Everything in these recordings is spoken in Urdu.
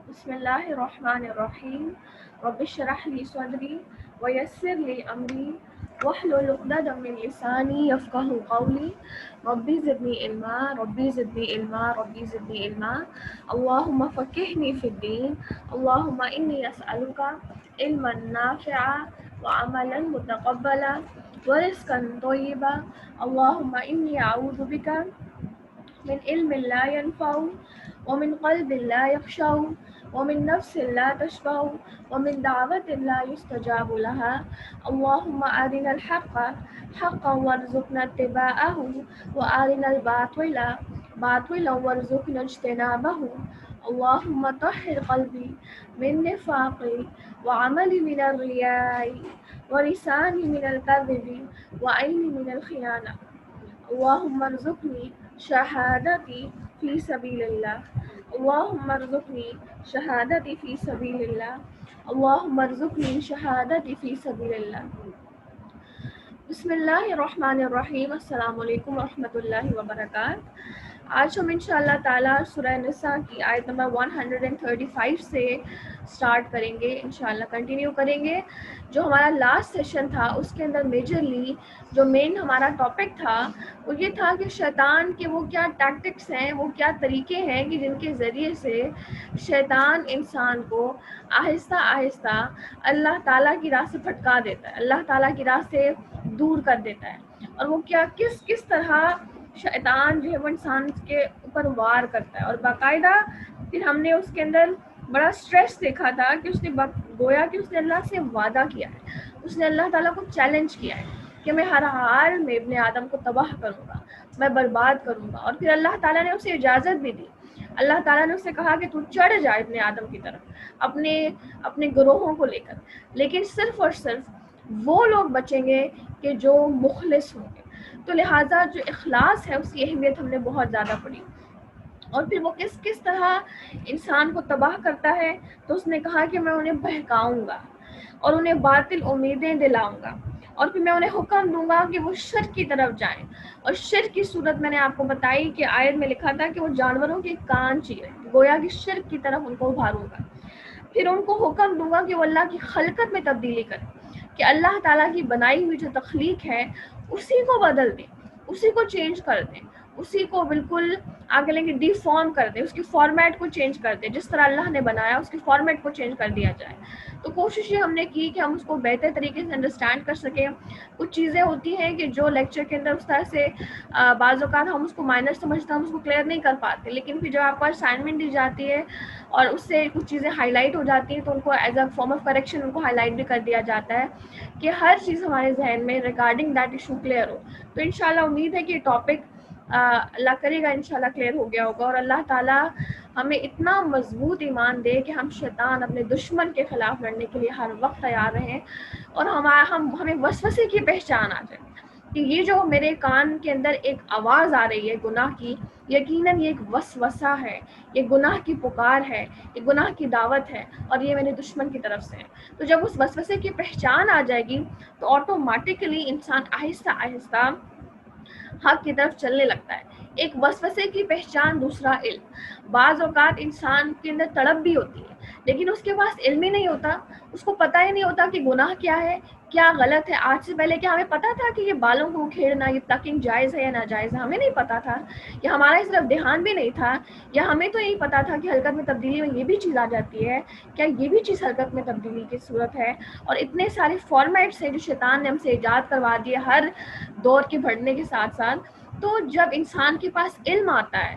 بسم الله الرحمن الرحيم. رب اشرح لي صدري ويسر لي أمري واحلل عقدة من لساني يفقه قولي. ربي زدني علما، ربي زدني علما، ربي زدني علما. اللهم فقهني في الدين. اللهم إني أسألك علما نافعا وعملا متقبلا ورزقا طيبا. اللهم إني أعوذ بك من علم لا ينفع ومن قلب لا يخشع ومن نفس لا تشبع ومن دعوة لا يستجاب لها. اللهم أرنا الحق حقا وارزقنا اتباعه وأرنا الباطل باطلا وارزقنا اجتنابه. اللهم طهر قلبي من نفاق وعملي من الرياء ولساني من الكذب وعيني من الخيانة. اللهم ارزقني شهادتي في سبيل الله. اللهم ارزقني شهادتي في سبيل الله. اللهم ارزقني شهادتي في سبيل الله. بسم اللہ الرحمن الرحیم، السلام علیکم ورحمۃ اللہ وبرکاتہ۔ آج ہم انشاءاللہ تعالیٰ سورہ نساء کی آیت نمبر 135 سے سٹارٹ کریں گے، انشاءاللہ کنٹینیو کریں گے۔ جو ہمارا لاسٹ سیشن تھا اس کے اندر میجرلی جو مین ہمارا ٹاپک تھا وہ یہ تھا کہ شیطان کے وہ کیا ٹیکٹکس ہیں، وہ کیا طریقے ہیں کہ جن کے ذریعے سے شیطان انسان کو آہستہ آہستہ اللہ تعالیٰ کی راہ سے بھٹکا دیتا ہے، اللہ تعالیٰ کی راہ سے دور کر دیتا ہے، اور وہ کیا کس طرح شیطان جو ہے وہ انسان کے اوپر وار کرتا ہے۔ اور باقاعدہ پھر ہم نے اس کے اندر بڑا سٹریس دیکھا تھا کہ اس نے گویا کہ اس نے اللہ سے وعدہ کیا ہے، اس نے اللہ تعالیٰ کو چیلنج کیا ہے کہ میں ہر حال میں ابن آدم کو تباہ کروں گا، میں برباد کروں گا۔ اور پھر اللہ تعالیٰ نے اسے اجازت بھی دی، اللہ تعالیٰ نے اسے کہا کہ تو چڑھ جا ابن آدم کی طرف اپنے گروہوں کو لے کر، لیکن صرف اور صرف وہ لوگ بچیں گے کہ جو مخلص ہوں گے۔ تو لہٰذا جو اخلاص ہے اس کی اہمیت ہم نے بہت زیادہ پڑھی، اور پھر وہ کس طرح انسان کو تباہ کرتا ہے۔ تو اس نے کہا کہ میں انہیں بہکاؤں گا اور انہیں باطل امیدیں دلاؤں گا، اور پھر میں انہیں حکم دوں گا کہ وہ شرک کی طرف جائیں۔ اور شرک کی صورت میں نے آپ کو بتائی کہ آیت میں لکھا تھا کہ وہ جانوروں کے کان چیریں، گویا کہ شرک کی طرف ان کو ابھاروں گا۔ پھر ان کو حکم دوں گا کہ وہ اللہ کی خلقت میں تبدیلی کریں، کہ اللہ تعالیٰ کی بنائی ہوئی جو تخلیق ہے اسی کو بدل دیں، اسی کو چینج کر دیں، اسی کو بالکل آگے لیں گے ڈی فارم کر دیں، اس کی فارمیٹ کو چینج کر دیں، جس طرح اللہ نے بنایا اس کی فارمیٹ کو چینج کر دیا جائے۔ تو کوشش یہ ہم نے کی کہ ہم اس کو بہتر طریقے سے انڈرسٹینڈ کر سکیں۔ کچھ چیزیں ہوتی ہیں کہ جو لیکچر کے اندر اس طرح سے بعض اوقات ہم اس کو مائنر سمجھتے ہیں، ہم اس کو کلیئر نہیں کر پاتے، لیکن پھر جب آپ کو اسائنمنٹ دی جاتی ہے اور اس سے کچھ چیزیں ہائی لائٹ ہو جاتی ہیں تو ان کو as a form of correction ان کو ہائی لائٹ بھی کر دیا جاتا ہے کہ ہر چیز ہمارے ذہن میں ریگارڈنگ دیٹ ایشو کلیئر ہو۔ تو انشاءاللہ امید ہے کہ یہ ٹاپک اللہ کرے گا انشاءاللہ کلیئر ہو گیا ہوگا، اور اللہ تعالیٰ ہمیں اتنا مضبوط ایمان دے کہ ہم شیطان اپنے دشمن کے خلاف لڑنے کے لیے ہر وقت تیار رہیں، اور ہمیں وسوسے کی پہچان آ جائے کہ یہ جو میرے کان کے اندر ایک آواز آ رہی ہے گناہ کی، یقیناً یہ ایک وسوسہ ہے، یہ گناہ کی پکار ہے، یہ گناہ کی دعوت ہے، اور یہ میرے دشمن کی طرف سے ہے۔ تو جب اس وسوسے کی پہچان آ جائے گی تو آٹومیٹکلی انسان آہستہ آہستہ حق کی طرف چلنے لگتا ہے۔ ایک وسوسے کی پہچان، دوسرا علم۔ بعض اوقات انسان کے اندر تڑپ بھی ہوتی ہے لیکن اس کے پاس علم ہی نہیں ہوتا، اس کو پتہ ہی نہیں ہوتا کہ گناہ کیا ہے، کیا غلط ہے۔ آج سے پہلے کیا ہمیں پتہ تھا کہ یہ بالوں کو کھیڑنا، یہ پلکنگ جائز ہے یا ناجائز ہے؟ ہمیں نہیں پتہ تھا، یا ہمارا اس طرف دھیان بھی نہیں تھا، یا ہمیں تو یہی پتہ تھا کہ حرکت میں تبدیلی میں یہ بھی چیز آ جاتی ہے، کیا یہ بھی چیز حرکت میں تبدیلی کی صورت ہے؟ اور اتنے سارے فارمیٹس ہیں جو شیطان نے ہم سے ایجاد کروا دیے ہر دور کے بڑھنے کے ساتھ ساتھ۔ تو جب انسان کے پاس علم آتا ہے،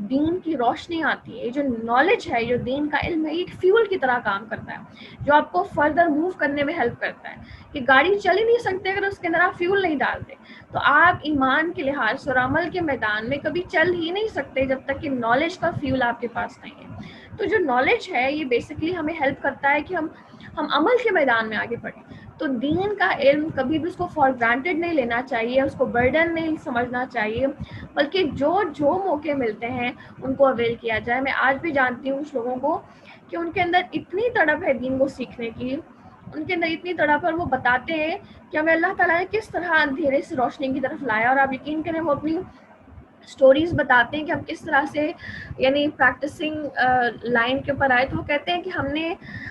دین کی روشنی آتی ہے، جو نالج ہے، جو دین کا علم ہے، ایک فیول کی طرح کام کرتا ہے جو آپ کو فردر موو کرنے میں ہیلپ کرتا ہے۔ کہ گاڑی چل ہی نہیں سکتے اگر اس کے اندر آپ فیول نہیں ڈالتے، تو آپ ایمان کے لحاظ سے اور عمل کے میدان میں کبھی چل ہی نہیں سکتے جب تک کہ نالج کا فیول آپ کے پاس نہیں ہے۔ تو جو نالج ہے یہ بیسکلی ہمیں ہیلپ کرتا ہے کہ ہم عمل کے میدان میں آگے بڑھیں۔ تو دین کا علم کبھی بھی اس کو فار گرانٹیڈ نہیں لینا چاہیے، اس کو برڈن نہیں سمجھنا چاہیے، بلکہ جو موقع ملتے ہیں ان کو اویل کیا جائے۔ میں آج بھی جانتی ہوں کچھ لوگوں کو کہ ان کے اندر اتنی تڑپ ہے دین کو سیکھنے کی، ان کے اندر اتنی تڑپ ہے، اور وہ بتاتے ہیں کہ ہمیں اللہ تعالیٰ نے کس طرح اندھیرے سے روشنی کی طرف لایا، اور آپ یقین کریں وہ اپنی سٹوریز بتاتے ہیں کہ ہم کس طرح سے یعنی پریکٹسنگ لائن کے اوپر آئے۔ تو وہ کہتے ہیں کہ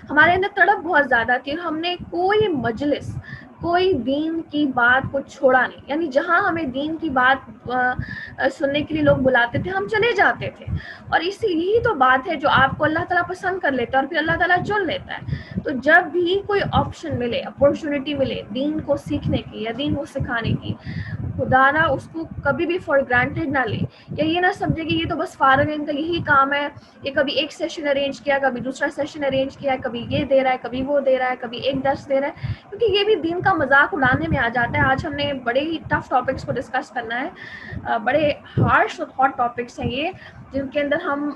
ہمارے اندر تڑپ بہت زیادہ تھی، اور ہم نے کوئی مجلس، کوئی دین کی بات کو چھوڑا نہیں، یعنی جہاں ہمیں دین کی بات سننے کے لیے لوگ بلاتے تھے ہم چلے جاتے تھے۔ اور یہی تو بات ہے جو آپ کو اللہ تعالیٰ پسند کر لیتا ہے اور پھر اللہ تعالیٰ چن لیتا ہے۔ تو جب بھی کوئی آپشن ملے، اپورچونٹی ملے دین کو سیکھنے کی یا دین کو سکھانے کی، خدا نہ اس کو کبھی بھی فار گرانٹیڈ نہ لے، یا یہ نہ سمجھے کہ یہ تو بس فارغ ہے، ان کا یہی کام ہے، یہ کبھی ایک سیشن ارینج کیا، کبھی دوسرا سیشن ارینج کیا، کبھی یہ دے رہا ہے، کبھی وہ دے رہا ہے، کبھی ایک درس دے رہا ہے، کیونکہ یہ بھی دین کا مذاق اڑانے میں آ جاتا ہے۔ آج ہم نے بڑے ہی ٹف ٹاپکس کو ڈسکس کرنا ہے، بڑے ہارش اور ہاٹ ٹاپکس ہیں یہ، جن کے اندر ہم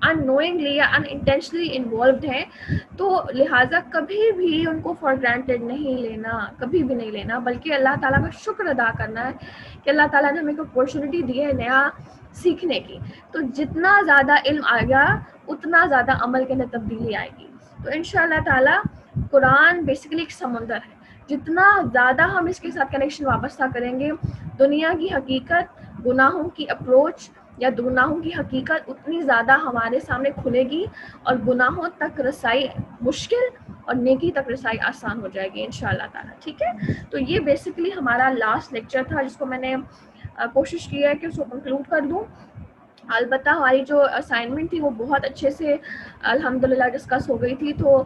ان نوئنگلی یا ان انٹینشنلی انوالوڈ ہیں۔ تو لہٰذا کبھی بھی ان کو فار گرانٹیڈ نہیں لینا، کبھی بھی نہیں لینا، بلکہ اللہ تعالیٰ کا شکر ادا کرنا ہے کہ اللہ تعالیٰ نے ہمیں ایک اپورچونٹی دی ہے نیا سیکھنے کی۔ تو جتنا زیادہ علم آئے گا اتنا زیادہ عمل کے اندر تبدیلی آئے گی۔ تو انشاءاللہ تعالیٰ قرآن بیسیکلی ایک سمندر ہے، جتنا زیادہ ہم اس کے ساتھ کنیکشن وابستہ کریں گے، دنیا کی حقیقت، گناہوں کی اپروچ یا گناہوں کی حقیقت اتنی زیادہ ہمارے سامنے کھلے گی، اور گناہوں تک رسائی مشکل اور نیکی تک رسائی آسان ہو جائے گی انشاءاللہ تعالیٰ. ٹھیک ہے، تو یہ بیسکلی ہمارا لاسٹ لیکچر تھا جس کو میں نے کوشش کی ہے کہ اس کو کنکلوڈ کر دوں. البتہ ہماری جو اسائنمنٹ تھی وہ بہت اچھے سے الحمدللہ ڈسکس ہو گئی تھی، تو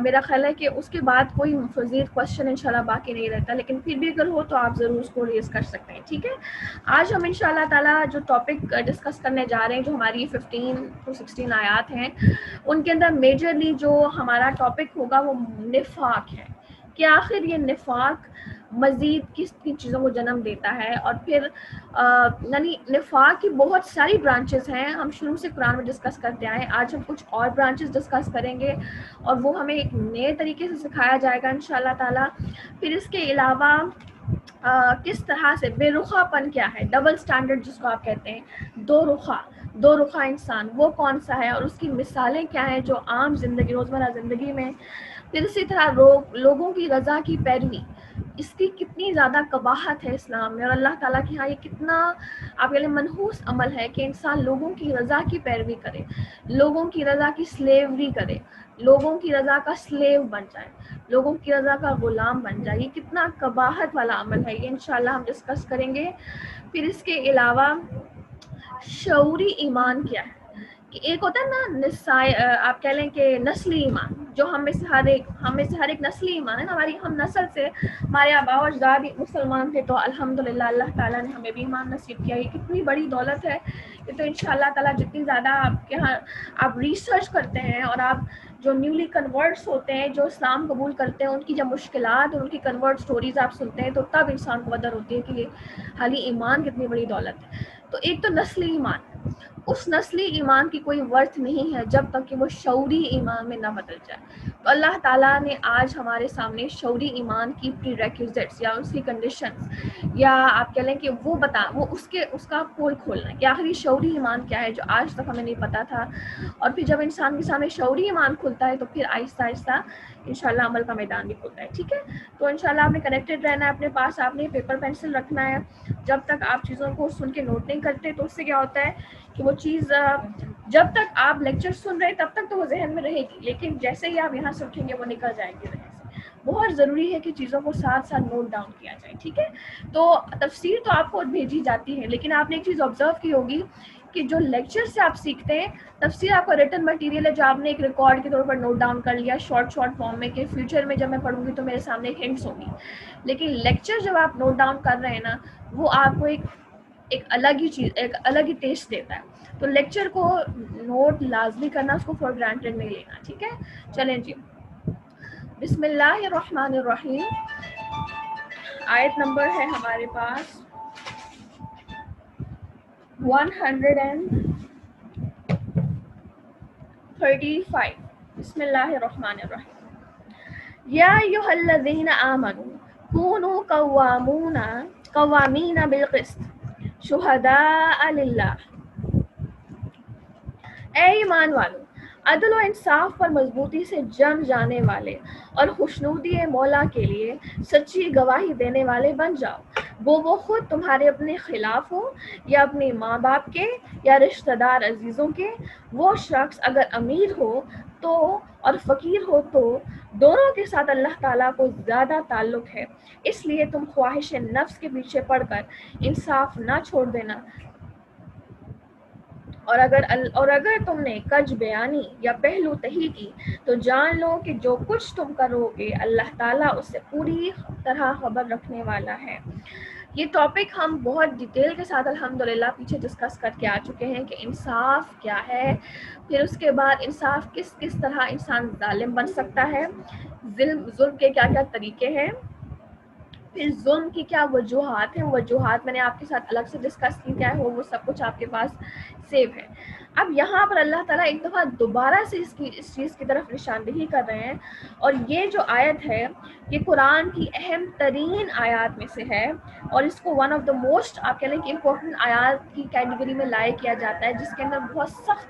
میرا خیال ہے کہ اس کے بعد کوئی مزید کوشچن انشاءاللہ باقی نہیں رہتا، لیکن پھر بھی اگر ہو تو آپ ضرور اس کو ریز کر سکتے ہیں. ٹھیک ہے، آج ہم انشاءاللہ تعالیٰ جو ٹاپک ڈسکس کرنے جا رہے ہیں، جو ہماری 15 to 16 آیات ہیں، ان کے اندر میجرلی جو ہمارا ٹاپک ہوگا وہ نفاق ہے، کہ آخر یہ نفاق مزید کس کن چیزوں کو جنم دیتا ہے. اور پھر یعنی نفاق کی بہت ساری برانچز ہیں، ہم شروع سے قرآن میں ڈسکس کرتے آئے ہیں. آج ہم کچھ اور برانچز ڈسکس کریں گے اور وہ ہمیں ایک نئے طریقے سے سکھایا جائے گا انشاءاللہ تعالیٰ. پھر اس کے علاوہ کس طرح سے بے رخا پن کیا ہے، ڈبل سٹینڈرڈ جس کو آپ کہتے ہیں، دو رخا انسان وہ کون سا ہے، اور اس کی مثالیں کیا ہیں جو عام زندگی، روزمرہ زندگی میں. پھر اسی طرح لوگوں کی رضا کی پیروی، اس کی کتنی زیادہ قباحت ہے اسلام میں، اور اللہ تعالیٰ کے ہاں یہ کتنا آپ کے لیے منحوس عمل ہے کہ انسان لوگوں کی رضا کی پیروی کرے، لوگوں کی رضا کی سلیوری کرے، لوگوں کی رضا کا سلیو بن جائے، لوگوں کی رضا کا غلام بن جائے. یہ کتنا قباحت والا عمل ہے، یہ انشاءاللہ ہم ڈسکس کریں گے. پھر اس کے علاوہ شعوری ایمان کیا ہے، کہ ایک ہوتا ہے نا آپ کہہ لیں کہ نسلی ایمان، جو ہم میں سے ہر ایک نسلی ایمان ہے نا، ہم نسل سے ہمارے آباء و اجداد مسلمان تھے، تو الحمدللہ اللہ تعالیٰ نے ہمیں بھی ایمان نصیب کیا. یہ کتنی بڑی دولت ہے. یہ تو انشاءاللہ تعالیٰ جتنی زیادہ آپ کے یہاں آپ ریسرچ کرتے ہیں، اور آپ جو نیولی کنورٹس ہوتے ہیں، جو اسلام قبول کرتے ہیں، ان کی جب مشکلات اور ان کی کنورٹ سٹوریز آپ سنتے ہیں، تو تب انسان کو قدر ہوتی ہے کہ یہ حالی ایمان کتنی بڑی دولت ہے. تو ایک تو نسلی ایمان، اس نسلی ایمان کی کوئی ورتھ نہیں ہے جب تک کہ وہ شعوری ایمان میں نہ بدل جائے. تو اللہ تعالیٰ نے آج ہمارے سامنے شعوری ایمان کی پری ریکوزٹس یا اس کی کنڈیشنز، یا آپ کہہ لیں کہ وہ اس کا پول کھولنا ہے کہ آخر یہ شعوری ایمان کیا ہے جو آج تک ہمیں نہیں پتا تھا. اور پھر جب انسان کے سامنے شعوری ایمان کھلتا ہے تو پھر آہستہ آہستہ انشاءاللہ عمل کا میدان بھی کھلتا ہے. ٹھیک ہے، تو انشاءاللہ آپ نے کنیکٹڈ رہنا ہے، اپنے پاس آپ نے پیپر پینسل رکھنا ہے. جب تک آپ چیزوں کو سن کے نوٹ نہیں کرتے تو اس سے کیا ہوتا ہے کہ وہ چیز جب تک آپ لیکچر سن رہے تب تک تو وہ ذہن میں رہے گی، لیکن جیسے ہی آپ یہاں سے اٹھیں گے وہ نکل جائے گی ذہن سے. بہت ضروری ہے کہ چیزوں کو ساتھ ساتھ نوٹ ڈاؤن کیا جائے. ٹھیک ہے، تو تفسیر تو آپ کو بھیجی جاتی ہے، لیکن آپ نے ایک چیز آبزرو کی ہوگی کہ جو لیکچر سے آپ سیکھتے ہیں، تفسیر آپ کا ریٹن مٹیریل ہے جو آپ نے ایک ریکارڈ کے طور پر نوٹ ڈاؤن کر لیا شارٹ فارم میں، کہ فیوچر میں جب میں پڑھوں گی تو میرے سامنے ہنٹس ہوں گی. لیکن لیکچر جب آپ نوٹ ڈاؤن کر رہے ہیں نا، وہ آپ کو ایک الگ ہی چیز، ایک الگ ہی ٹیسٹ دیتا ہے. تو لیکچر کو نوٹ لازمی کرنا، اس کو فار گرانٹیڈ نہیں لینا. ٹھیک ہے، چلیں جی، بسم اللہ الرحمن الرحیم. آیت نمبر ہے ہمارے پاس 135. بسم اللہ الرحمن الرحیم. یا ایھا الذین آمنوا کونوا قوامین بالقسط شہداء للہ. اے ایمان والو، عدل و انصاف پر مضبوطی سے جم جانے والے اور خوشنودی مولا کے لیے سچی گواہی دینے والے بن جاؤ، وہ خود تمہارے اپنے خلاف ہو یا اپنے ماں باپ کے یا رشتہ دار عزیزوں کے. وہ شخص اگر امیر ہو تو اور فقیر ہو تو دونوں کے ساتھ اللہ تعالیٰ کو زیادہ تعلق ہے، اس لیے تم خواہش نفس کے پیچھے پڑ کر انصاف نہ چھوڑ دینا. اور اگر تم نے کج بیانی یا پہلو تہی کی تو جان لو کہ جو کچھ تم کرو گے اللہ تعالیٰ اس سے پوری طرح خبر رکھنے والا ہے. یہ ٹاپک ہم بہت ڈیٹیل کے ساتھ الحمدللہ پیچھے ڈسکس کر کے آ چکے ہیں کہ انصاف کیا ہے، پھر اس کے بعد انصاف کس طرح انسان ظالم بن سکتا ہے، ظلم کے کیا کیا طریقے ہیں، پھر ظلم کی کیا وجوہات ہیں. وجوہات میں نے آپ کے ساتھ الگ سے ڈسکس کی کیا ہے، وہ سب کچھ آپ کے پاس سیو ہے. اب یہاں پر اللہ تعالیٰ ایک دفعہ دوبارہ سے اس چیز کی طرف نشاندہی کر رہے ہیں، اور یہ جو آیت ہے یہ قرآن کی اہم ترین آیات میں سے ہے، اور اس کو ون آف دا موسٹ آپ کہہ لیں کہ امپورٹنٹ آیات کی کیٹیگری میں لائے کیا جاتا ہے، جس کے اندر بہت سخت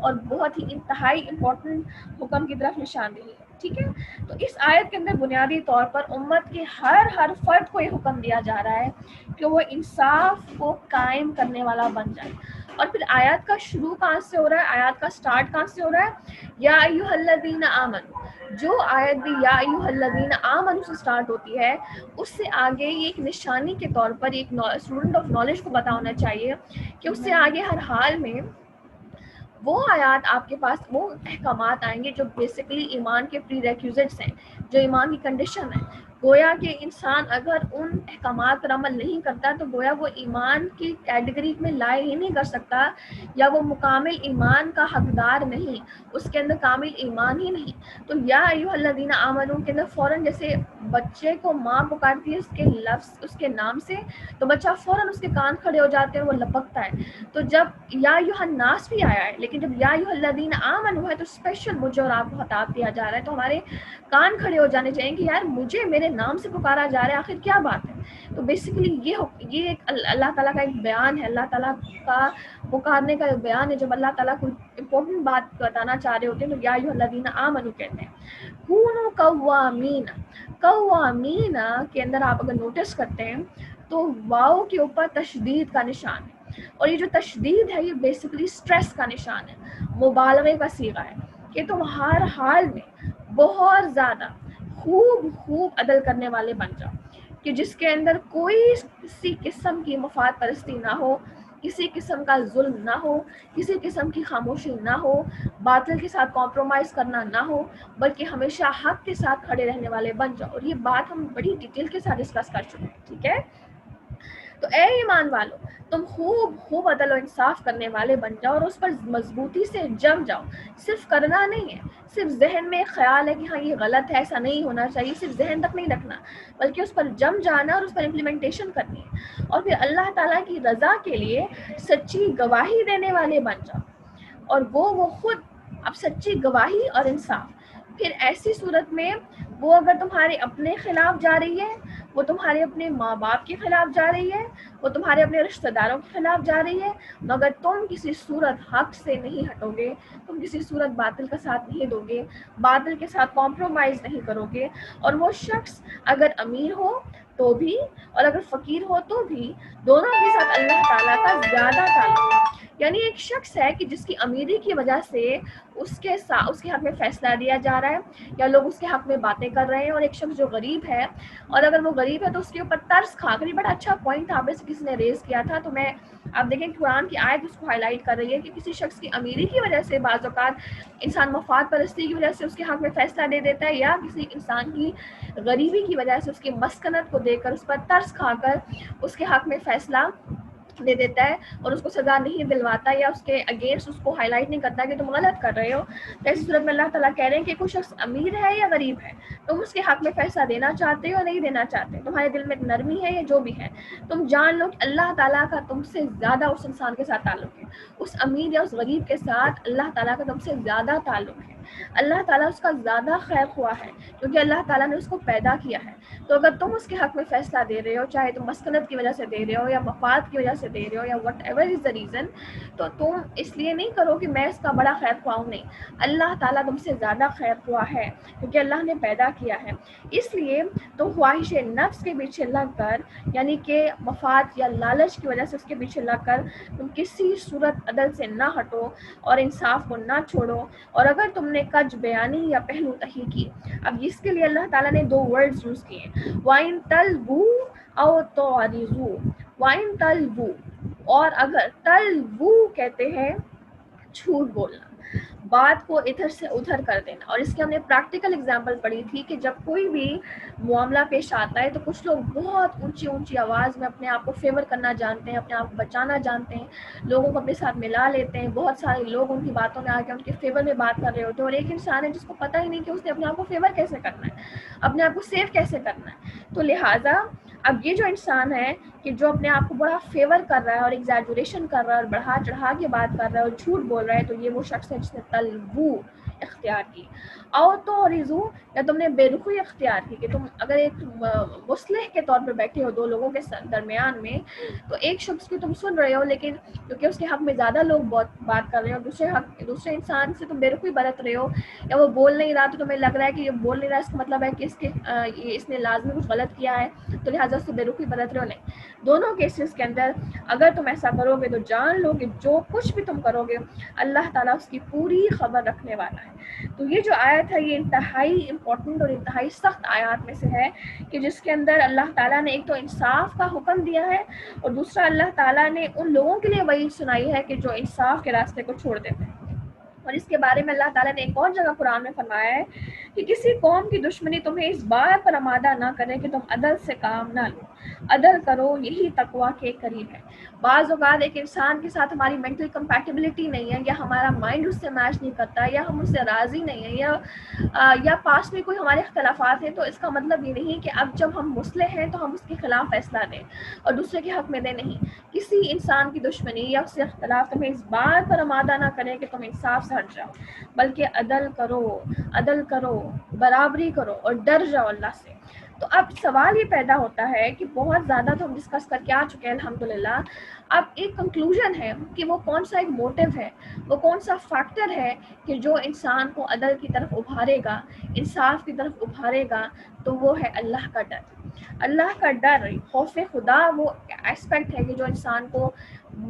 اور بہت ہی انتہائی امپورٹنٹ حکم کی طرف نشاندہی ہے. ٹھیک ہے. تو اس آیت کے اندر بنیادی طور پر امت کے ہر فرد کو یہ حکم دیا جا رہا ہے کہ وہ انصاف کو قائم کرنے والا بن جائے. اور پھر آیات کا شروع کہاں سے ہو رہا ہے, آیات کا سٹارٹ کہاں سے ہو رہا ہے؟ یا ایھا الذین آمنوا. جو آیت بھی یا ایھا الذین آمنوا سے سٹارٹ ہوتی ہے, اس سے آگے یہ ایک نشانی کے طور پر ایک اسٹوڈنٹ آف نالج کو پتا ہونا چاہیے کہ اس سے آگے ہر حال میں وہ آیات آپ کے پاس, وہ احکامات آئیں گے جو بیسیکلی ایمان کے پری ریکوزٹس ہیں, جو ایمان کی کنڈیشن ہے. گویا کہ انسان اگر ان احکامات پر عمل نہیں کرتا تو گویا وہ ایمان کی کیٹیگری میں لائے ہی نہیں کر سکتا, یا وہ مکمل ایمان کا حقدار نہیں, اس کے اندر کامل ایمان ہی نہیں. تو یا ایھا الذین آمنوا کے اندر فوراً جیسے بچے کو ماں پکارتی ہے اس کے لفظ, اس کے نام سے, تو بچہ فوراً اس کے کان کھڑے ہو جاتے ہیں, وہ لپکتا ہے. تو جب یا ایھا الناس بھی آیا ہے, لیکن جب یا ایھا الذین آمنوا ہے تو اسپیشل مجھے اور آپ کو خطاب دیا جا رہا ہے, تو ہمارے کان کھڑے ہو جانے چاہیے کہ یار مجھے میرے نام سے پکارا جا رہا ہے, آخر کیا بات ہے. تو بیسیکلی یہ ایک اللہ تعالیٰ کا ایک بیان ہے, اللہ تعالیٰ کا پکارنے کا ایک بیان ہے. جب اللہ تعالیٰ کوئی امپورٹنٹ بات بتانا چاہ رہے ہوتے ہیں تو یا ایھا الذین آمنوا کہتے ہیں. کونوا قوامین, قوامین کے اندر آپ اگر نوٹس کرتے ہیں تو واؤ کے اوپر تشدید کا نشان ہے, اور یہ جو تشدید ہے یہ بیسیکلی سٹریس کا نشان ہے, مبالغے کا صیغہ ہے کہ تم ہر حال میں بہت زیادہ خوب عدل کرنے والے بن جاؤ, کہ جس کے اندر کوئی کسی قسم کی مفاد پرستی نہ ہو, کسی قسم کا ظلم نہ ہو, کسی قسم کی خاموشی نہ ہو, باطل کے ساتھ کمپرومائز کرنا نہ ہو, بلکہ ہمیشہ حق کے ساتھ کھڑے رہنے والے بن جاؤ. اور یہ بات ہم بڑی ڈیٹیل کے ساتھ ڈسکس کر چکے ہیں. ٹھیک ہے, تو اے ایمان والو تم خوب عدل و انصاف کرنے والے بن جاؤ, اور اس پر مضبوطی سے جم جاؤ. صرف کرنا نہیں ہے, صرف ذہن میں خیال ہے کہ ہاں یہ غلط ہے, ایسا نہیں ہونا چاہیے, صرف ذہن تک نہیں رکھنا, بلکہ اس پر جم جانا اور اس پر امپلیمنٹیشن کرنی ہے. اور پھر اللہ تعالیٰ کی رضا کے لیے سچی گواہی دینے والے بن جاؤ, اور وہ خود اب سچی گواہی اور انصاف. پھر ایسی صورت میں وہ اگر تمہارے اپنے خلاف جا رہی ہے, وہ تمہارے اپنے ماں باپ کے خلاف جا رہی ہے, وہ تمہارے اپنے رشتہ داروں کے خلاف جا رہی ہے, مگر تم کسی صورت حق سے نہیں ہٹو گے, تم کسی صورت باطل کا ساتھ نہیں دو گے, باطل کے ساتھ کمپرومائز نہیں کرو گے. اور وہ شخص اگر امیر ہو تو بھی اور اگر فقیر ہو تو بھی, دونوں کے ساتھ اللہ تعالیٰ کا زیادہ تعلق ہے. یعنی ایک شخص ہے کہ جس کی امیری کی وجہ سے اس کے حق میں فیصلہ دیا جا رہا ہے یا لوگ اس کے حق میں باتیں کر رہے ہیں, اور ایک شخص جو غریب ہے, اور اگر وہ غریب ہے تو اس کے اوپر ترس کھا کر, یہ بڑا اچھا پوائنٹ تھا, آپ سے کسی نے ریز کیا تھا, تو میں آپ دیکھیں قرآن کی آیت اس کو ہائی لائٹ کر رہی ہے کہ کسی شخص کی امیری کی وجہ سے بعض اوقات انسان مفاد پرستی کی وجہ سے اس کے حق میں فیصلہ دے دیتا ہے, یا کسی انسان کی غریبی کی وجہ سے اس کی مسکنت کو دیکھ کر اس پر ترس کھا کر اس کے حق میں فیصلہ دے دیتا ہے اور اس کو سزا نہیں دلواتا, یا اس کے اگینسٹ اس کو ہائی لائٹ نہیں کرتا کہ تم غلط کر رہے ہو. تو ایسی صورت میں اللہ تعالیٰ کہہ رہے ہیں کہ کوئی شخص امیر ہے یا غریب ہے, تم اس کے حق میں فیصلہ دینا چاہتے ہو یا نہیں دینا چاہتے, تمہارے دل میں نرمی ہے یا جو بھی ہے, تم جان لو کہ اللہ تعالیٰ کا تم سے زیادہ اس انسان کے ساتھ تعلق ہے, اس امیر یا اس غریب کے ساتھ اللہ تعالیٰ کا تم سے زیادہ تعلق ہے. اللہ تعالیٰ اس کا زیادہ خیر خواہ ہے, کیونکہ اللہ تعالیٰ نے اس کو پیدا کیا ہے. تو اگر تم اس کے حق میں فیصلہ دے رہے ہو, چاہے تم مسکنت کی وجہ سے دے رہے ہو یا مفاد کی وجہ سے دے رہے ہو یا what ever is the reason, تو تم اس لیے نہیں کرو کہ میں اس کا بڑا خیر خواہ ہوں, نہیں, اللہ تعالیٰ تم سے زیادہ خیر خواہ ہے کیونکہ اللہ نے پیدا کیا ہے. اس لیے تم خواہش نفس کے پیچھے لگ کر, یعنی کہ مفاد یا لالچ کی وجہ سے اس کے پیچھے لگ کر تم کسی صورت عدل سے نہ ہٹو اور انصاف کو نہ چھوڑو. اور اگر تم نے کج بیانی یا پہلو تہی کی, اب اس کے لیے اللہ تعالیٰ نے 2 ورڈز یوز کیے ہیں, وَإِن تَلْوُوا أَوْ تُعْرِضُوا. وَإِن تَلْوُوا, اور اگر تلوو کہتے ہیں جھوٹ بولنا, بات کو ادھر سے ادھر کر دینا. اور اس کی ہم نے پریکٹیکل اگزامپل پڑھی تھی کہ جب کوئی بھی معاملہ پیش آتا ہے تو کچھ لوگ بہت اونچی آواز میں اپنے آپ کو فیور کرنا جانتے ہیں, اپنے آپ کو بچانا جانتے ہیں, لوگوں کو اپنے ساتھ ملا لیتے ہیں. بہت سارے لوگ ان کی باتوں میں آ کے ان کے فیور میں بات کر رہے ہوتے ہیں, اور ایک انسان ہے جس کو پتہ ہی نہیں کہ اس نے اپنے آپ کو فیور کیسے کرنا ہے, اپنے آپ کو سیف کیسے کرنا ہے. تو لہٰذا اب یہ جو انسان ہے کہ جو اپنے آپ کو بڑا فیور کر رہا ہے اور ایگزیجوریشن کر رہا ہے اور بڑھا چڑھا کے بات کر رہا ہے اور جھوٹ بول رہا ہے, تو یہ وہ شخص ہے جس نے تلوو اختیار کی، او تو رضو، یا تم نے بے رخی اختیار کی کہ تم اگر ایک مصلح کے طور پر بیٹھے ہو دو لوگوں کے درمیان میں، تو ایک شخص کی تم سن رہے ہو لیکن کیونکہ اس کے حق میں زیادہ لوگ بات کر رہے ہو، دوسرے انسان سے تم بے رخی برت رہے ہو، یا وہ بول نہیں رہا تو تمہیں لگ رہا ہے کہ یہ بول نہیں رہا، اس کا مطلب ہے کہ اس نے لازمی کچھ غلط کیا ہے تو لہٰذا اس سے بے رخی برت رہے ہو، نہیں، دونوں کیسز کے اندر اگر تم ایسا کرو گے تو جان لو کہ جو کچھ بھی تم کرو گے اللہ تعالیٰ اس کی پوری خبر رکھنے والا ہے۔ تو یہ جو آیت ہے یہ انتہائی امپورٹنٹ اور انتہائی سخت آیات میں سے ہے کہ جس کے اندر اللہ تعالیٰ نے ایک تو انصاف کا حکم دیا ہے اور دوسرا اللہ تعالیٰ نے ان لوگوں کے لیے وعید سنائی ہے کہ جو انصاف کے راستے کو چھوڑ دیتے ہیں۔ اور اس کے بارے میں اللہ تعالیٰ نے ایک اور جگہ قرآن میں فرمایا ہے کہ کسی قوم کی دشمنی تمہیں اس بات پر آمادہ نہ کرے کہ تم عدل سے کام نہ لو، عدل کرو یہی تقویٰ کے قریب ہے۔ بعض اوقات ایک انسان کے ساتھ ہماری مینٹل کمپیٹیبلٹی نہیں ہے، یا ہمارا مائنڈ اس سے میچ نہیں کرتا، یا ہم اس سے راضی نہیں ہیں، یا پاس میں کوئی ہمارے اختلافات ہیں، تو اس کا مطلب یہ نہیں کہ اب جب ہم مصلح ہیں تو ہم اس کے خلاف فیصلہ دیں اور دوسرے کے حق میں دیں، نہیں۔ کسی انسان کی دشمنی یا اس سے اختلاف تمہیں اس بات پر آمادہ نہ کرے کہ تم انصاف سے ہٹ جاؤ، بلکہ عدل کرو، برابری کرو اور ڈر جاؤ اللہ سے۔ تو اب سوال یہ پیدا ہوتا ہے کہ بہت زیادہ تو ہم ڈسکس کر کے آ چکے ہیں الحمدللہ، اب ایک کنکلوژن ہے کہ وہ کون سا ایک موٹیو ہے، وہ کون سا فیکٹر ہے کہ جو انسان کو عدل کی طرف ابھارے گا، انصاف کی طرف ابھارے گا، تو وہ ہے اللہ کا ڈر۔ اللہ کا ڈر، خوف خدا وہ ایسپیکٹ ہے کہ جو انسان کو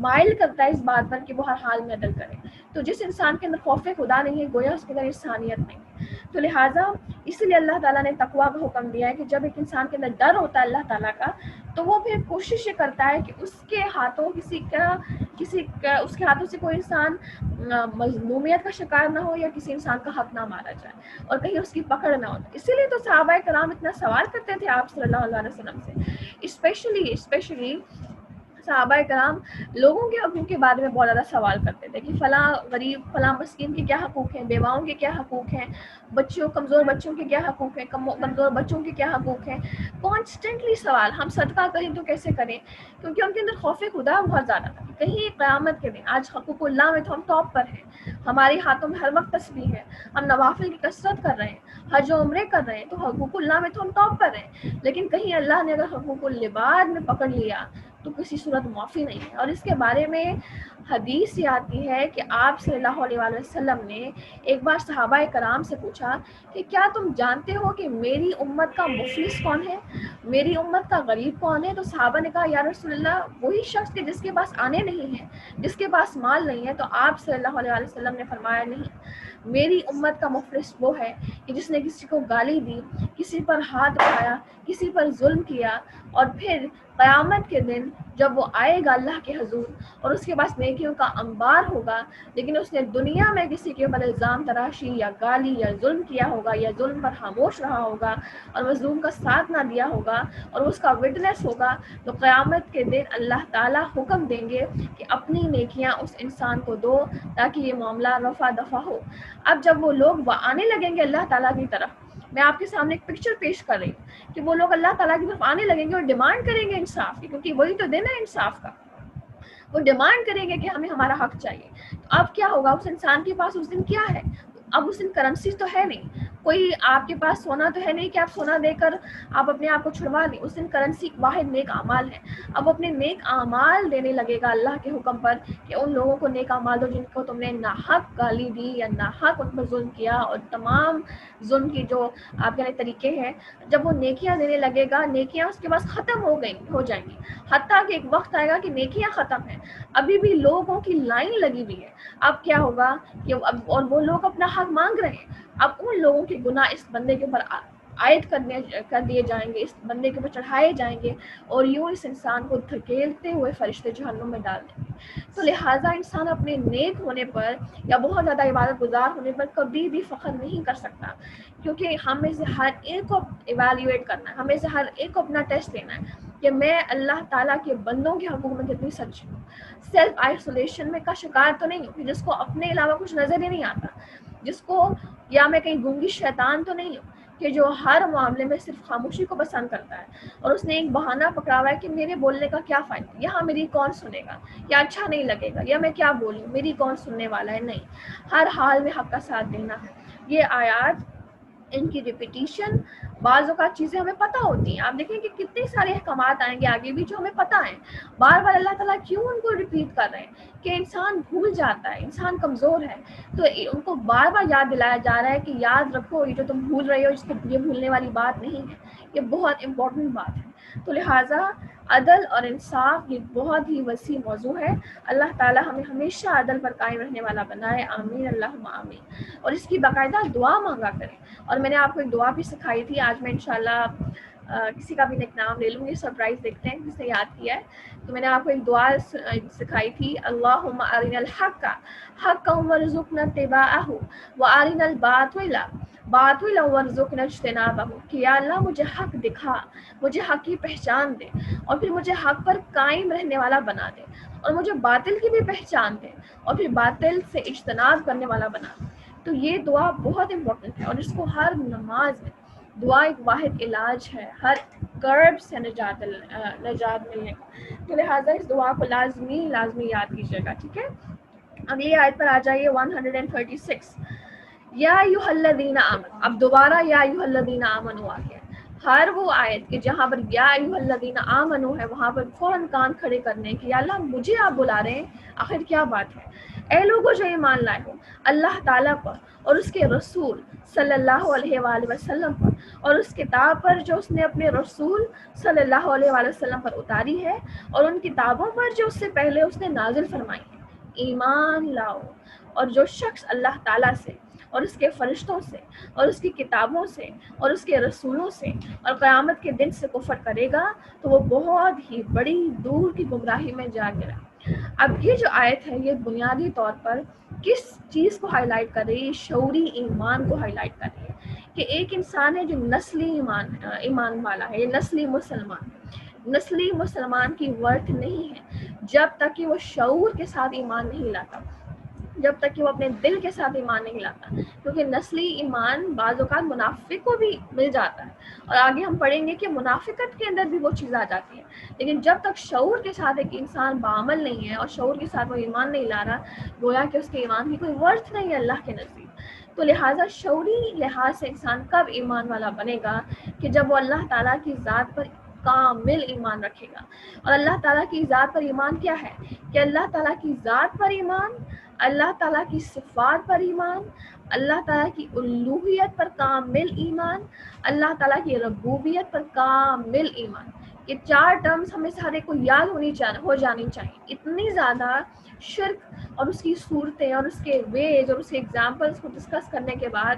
مائل کرتا ہے اس بات پر کہ وہ ہر حال میں عدل کرے۔ تو جس انسان کے اندر خوف خدا نہیں ہے گویا اس کے اندر انسانیت نہیں ہے۔ تو لہٰذا اسی لیے اللہ تعالیٰ نے تقویٰ کا حکم دیا ہے کہ جب ایک انسان کے اندر ڈر ہوتا ہے اللہ تعالیٰ کا، تو وہ پھر کوشش یہ کرتا ہے کہ اس کے ہاتھوں اس کے ہاتھوں سے کوئی انسان مظلومیت کا شکار نہ ہو، یا کسی انسان کا حق نہ مارا جائے اور کہیں اس کی پکڑ نہ ہو۔ اسی لیے تو صحابہ کرام اتنا سوال کرتے تھے آپ صلی اللہ علیہ وسلم سے، اسپیشلی صحابہ کرام لوگوں کے حقوق کے بارے میں بہت زیادہ سوال کرتے تھے کہ فلاں غریب، فلاں مسکین کے کیا حقوق ہیں، بیواؤں کے کیا حقوق ہیں، کمزور بچوں کے کیا حقوق ہیں، کمزور بچوں کے کیا حقوق ہیں، کانسٹنٹلی سوال۔ ہم صدقہ کریں تو کیسے کریں، کیونکہ ان کے اندر خوف خدا بہت زیادہ تھا۔ کہیں قیامت کے دن آج حقوق اللہ میں تو ہم ٹاپ پر ہیں، ہمارے ہاتھوں میں ہر وقت تسبیح ہے، ہم نوافل کی کثرت کر رہے ہیں، حج و عمرے کر رہے ہیں، تو حقوق اللہ میں تو ہم ٹاپ پر ہیں، لیکن کہیں اللہ نے اگر حقوق العباد میں پکڑ لیا تو کسی صورت معافی نہیں ہے۔ اور اس کے بارے میں حدیث یہ آتی ہے کہ آپ صلی اللہ علیہ وسلم نے ایک بار صحابہ کرام سے پوچھا کہ کیا تم جانتے ہو کہ میری امت کا مفلس کون ہے، میری امت کا غریب کون ہے؟ تو صحابہ نے کہا یا رسول اللہ وہی شخص کہ جس کے پاس آنے نہیں ہے، جس کے پاس مال نہیں ہے۔ تو آپ صلی اللہ علیہ وسلم نے فرمایا نہیں، میری امت کا مفلس وہ ہے کہ جس نے کسی کو گالی دی، کسی پر ہاتھ اٹھایا، کسی پر ظلم کیا، اور پھر قیامت کے دن جب وہ آئے گا اللہ کے حضور اور اس کے پاس نیکیوں کا انبار ہوگا، لیکن اس نے دنیا میں کسی کے اوپر الزام تراشی یا گالی یا ظلم کیا ہوگا، یا ظلم پر خاموش رہا ہوگا اور مظلوم کا ساتھ نہ دیا ہوگا اور اس کا وٹنس ہوگا، تو قیامت کے دن اللہ تعالیٰ حکم دیں گے کہ اپنی نیکیاں اس انسان کو دو تاکہ یہ معاملہ رفع دفع ہو۔ اب جب وہ لوگ آنے لگیں گے اللہ تعالیٰ کی طرف، میں آپ کے سامنے ایک پکچر پیش کر رہی ہوں کہ وہ لوگ اللہ تعالیٰ کی طرف آنے لگیں گے اور ڈیمانڈ کریں گے انصاف کی، کیونکہ وہی تو دن ہے انصاف کا۔ وہ ڈیمانڈ کریں گے کہ ہمیں ہمارا حق چاہیے۔ تو اب کیا ہوگا، اس انسان کے پاس اس دن کیا ہے؟ اب اس دن کرنسی تو ہے نہیں، کوئی آپ کے پاس سونا تو ہے نہیں کہ آپ سونا دے کر آپ اپنے آپ کو چھڑوا دیں۔ اس دن کرنسی واحد نیک اعمال ہے۔ اب اپنے نیک اعمال دینے لگے گا اللہ کے حکم پر کہ ان لوگوں کو نیک اعمال دو جن کو تم نے ناحق گالی دی یا ناحق ان پر ظلم کیا، اور تمام ظلم کی جو آپ کے طریقے ہیں۔ جب وہ نیکیاں دینے لگے گا، نیکیاں اس کے پاس ختم ہو جائیں گی، حتیٰ کہ ایک وقت آئے گا کہ نیکیاں ختم ہیں، ابھی بھی لوگوں کی لائن لگی ہوئی ہے۔ اب کیا ہوگا کہ اور وہ لوگ اپنا حق مانگ رہے ہیں، اب ان لوگوں کے گناہ اس بندے کے اوپر عائد کر دیے جائیں گے، اس بندے کے اوپر چڑھائے جائیں گے، اور یوں اس انسان کو دھکیلتے ہوئے فرشتے جہنم میں ڈال دیں گے۔ تو لہٰذا انسان اپنے نیک ہونے پر یا بہت زیادہ عبادت گزار ہونے پر کبھی بھی فخر نہیں کر سکتا، کیونکہ ہمیں سے ہر ایک کو ایویلیویٹ کرنا ہے، ہمیں سے ہر ایک کو اپنا ٹیسٹ لینا ہے کہ میں اللہ تعالیٰ کے بندوں کے حقوق میں کتنی سچی ہوں، سیلف آئسولیشن میں کا شکار تو نہیں ہوں کہ جس کو اپنے علاوہ کچھ نظر ہی نہیں آتا، جس کو یا میں کہیں گونگی شیطان تو نہیں ہوں کہ جو ہر معاملے میں صرف خاموشی کو پسند کرتا ہے، اور اس نے ایک بہانہ پکڑا ہوا ہے کہ میرے بولنے کا کیا فائدہ، یہاں میری کون سنے گا، یا اچھا نہیں لگے گا، یا میں کیا بولوں، میری کون سننے والا ہے. نہیں، ہر حال میں حق کا ساتھ دینا ہے. یہ آیات، ان کی ریپیٹیشن، بعض اوقات چیزیں ہمیں پتہ ہوتی ہیں. آپ دیکھیں کہ کتنے سارے احکامات آئیں گے آگے بھی جو ہمیں پتہ ہیں، بار بار اللہ تعالیٰ کیوں ان کو ریپیٹ کر رہے ہیں؟ کہ انسان بھول جاتا ہے، انسان کمزور ہے، تو ان کو بار بار یاد دلایا جا رہا ہے کہ یاد رکھو، یہ جو تم بھول رہے ہو یہ بھولنے والی بات نہیں ہے، یہ بہت امپورٹنٹ بات ہے. تو لہٰذا عدل اور انصاف یہ بہت ہی وسیع موضوع ہے. اللہ تعالیٰ ہمیں ہمیشہ عدل پر قائم رہنے والا بنائے، آمین اللہم آمین. اور اس کی باقاعدہ دعا مانگا کریں. اور میں نے آپ کو ایک دعا بھی سکھائی تھی، آج میں انشاءاللہ کسی کا بھی ایک نام لے لوں گی، سرپرائز دیکھتے ہیں کس نے یاد کیا ہے. تو میں نے آپ کو ایک دعا سکھائی تھی، اللہم ارنا الحق حقا وارزقنا اتباعہ وارنا الباطل باطلا وارزقنا اجتنابہ. کہ یا اللہ مجھے حق دکھا، مجھے حق کی پہچان دے، اور پھر مجھے حق پر قائم رہنے والا بنا دے، اور مجھے باطل کی بھی پہچان دے، اور پھر باطل سے اجتناب کرنے والا بنا دے. تو یہ دعا بہت امپورٹنٹ ہے، اور اس کو ہر نماز میں، دعا ایک واحد علاج ہے ہر کرب سے نجات ملنے کا. تو لہٰذا اس دعا کو لازمی یاد کیجیے گا. ٹھیک ہے، اگلی آیت پر آ جائیے 136. یا ایھا الذین آمنوا. اب دوبارہ یا ایھا الذین آمنوا آ گیا. ہر وہ آیت کہ جہاں پر یا ایھا الذین آمنوا ہے وہاں پر فوراً کان کھڑے کرنے کہ یا اللہ مجھے آپ بلا رہے ہیں، آخر کیا بات ہے؟ اے لوگوں جو ایمان لائے ہو اللہ تعالیٰ پر اور اس کے رسول صلی اللہ علیہ وآلہ وسلم پر، اور اس کتاب پر جو اس نے اپنے رسول صلی اللہ علیہ وآلہ وسلم پر اتاری ہے، اور ان کتابوں پر جو اس سے پہلے اس نے نازل فرمائی ہے، ایمان لاؤ. اور جو شخص اللہ تعالیٰ سے اور اس کے فرشتوں سے اور اس کی کتابوں سے اور اس کے رسولوں سے اور قیامت کے دن سے کفر کرے گا تو وہ بہت ہی بڑی دور کی گمراہی میں جا گرا. اب یہ جو آیت ہے یہ بنیادی طور پر کس چیز کو ہائی لائٹ کر رہی ہے؟ شعوری ایمان کو ہائی لائٹ کر رہی ہے کہ ایک انسان ہے جو نسلی ایمان والا ہے، یہ نسلی مسلمان ہے. نسلی مسلمان کی ورتھ نہیں ہے جب تک کہ وہ شعور کے ساتھ ایمان نہیں لاتا، جب تک کہ وہ اپنے دل کے ساتھ ایمان نہیں لاتا. کیونکہ نسلی ایمان بعض اوقات منافق کو بھی مل جاتا ہے، اور آگے ہم پڑھیں گے کہ منافقت کے اندر بھی وہ چیز آ جاتی ہے. لیکن جب تک شعور کے ساتھ ایک انسان بعمل نہیں ہے اور شعور کے ساتھ وہ ایمان نہیں لا رہا، گویا کہ اس کے ایمان کی کوئی ورتھ نہیں ہے اللہ کے نزدیک. تو لہٰذا شعوری لحاظ سے انسان کب ایمان والا بنے گا؟ کہ جب وہ اللہ تعالیٰ کی ذات پر کامل ایمان رکھے گا. اور اللہ تعالیٰ کی ذات پر ایمان کیا ہے؟ کہ اللہ تعالیٰ کی ذات پر ایمان، اللہ تعالیٰ کی صفات پر ایمان، اللہ تعالیٰ کی الوہیت پر کامل ایمان، اللہ تعالیٰ کی ربوبیت پر کامل ایمان. یہ چار ٹرمز ہمیں سارے کو یاد ہو جانی چاہیے. اتنی زیادہ شرک اور اس کی صورتیں اور اس کے ویز اور اس کے ایگزامپلس کو ڈسکس کرنے کے بعد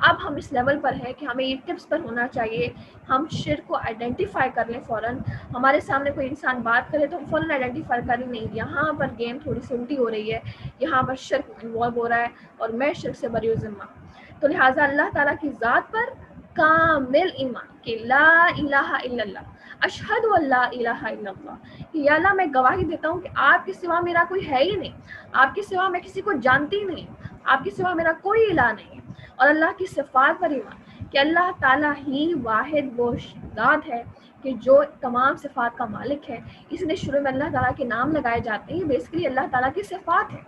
اب ہم اس لیول پر ہیں کہ ہمیں یہ ٹپس پر ہونا چاہیے. ہم شرک کو آئیڈینٹیفائی کر لیں فوراً. ہمارے سامنے کوئی انسان بات کرے تو ہم فوراً آئیڈینٹیفائی کریں نہیں یہاں پر گیم تھوڑی سی الٹی ہو رہی ہے، یہاں پر شرک انوالو ہو رہا ہے اور میں شرک سے بری ذمہ. تو لہٰذا اللہ تعالیٰ کی ذات پر کامل ایمان کہ لا الہ الا اللہ، اشہد ان لا الہ الا اللہ، کہ یا اللہ میں گواہی دیتا ہوں کہ آپ کے سوا میرا کوئی ہے ہی نہیں، آپ کے سوا میں کسی کو جانتی نہیں، آپ کے سوا میرا کوئی الہ نہیں ہے. اور اللہ کی صفات پر ایمان کہ اللہ تعالیٰ ہی واحد وہ ذات ہے کہ جو تمام صفات کا مالک ہے. اس لیے شروع میں اللہ تعالیٰ کے نام لگائے جاتے ہیں، بیسیکلی اللہ تعالیٰ کی صفات ہے.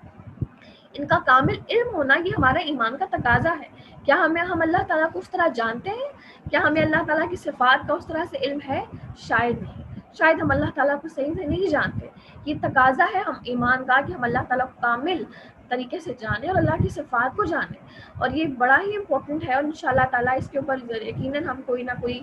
ان کا کامل علم ہونا یہ ہمارا ایمان کا تقاضا ہے. کیا ہم اللہ تعالیٰ کو اس طرح جانتے ہیں؟ کیا ہمیں اللہ تعالیٰ کی صفات کا اس طرح سے علم ہے؟ شاید نہیں. شاید ہم اللہ تعالیٰ کو صحیح سے نہیں جانتے. یہ تقاضا ہے ہم ایمان کا کہ ہم اللہ تعالیٰ کو کامل طریقے سے جانیں اور اللہ کی صفات کو جانیں. اور یہ بڑا ہی امپورٹنٹ ہے، اور انشاءاللہ تعالیٰ اس کے اوپر یقیناً ہم کوئی نہ کوئی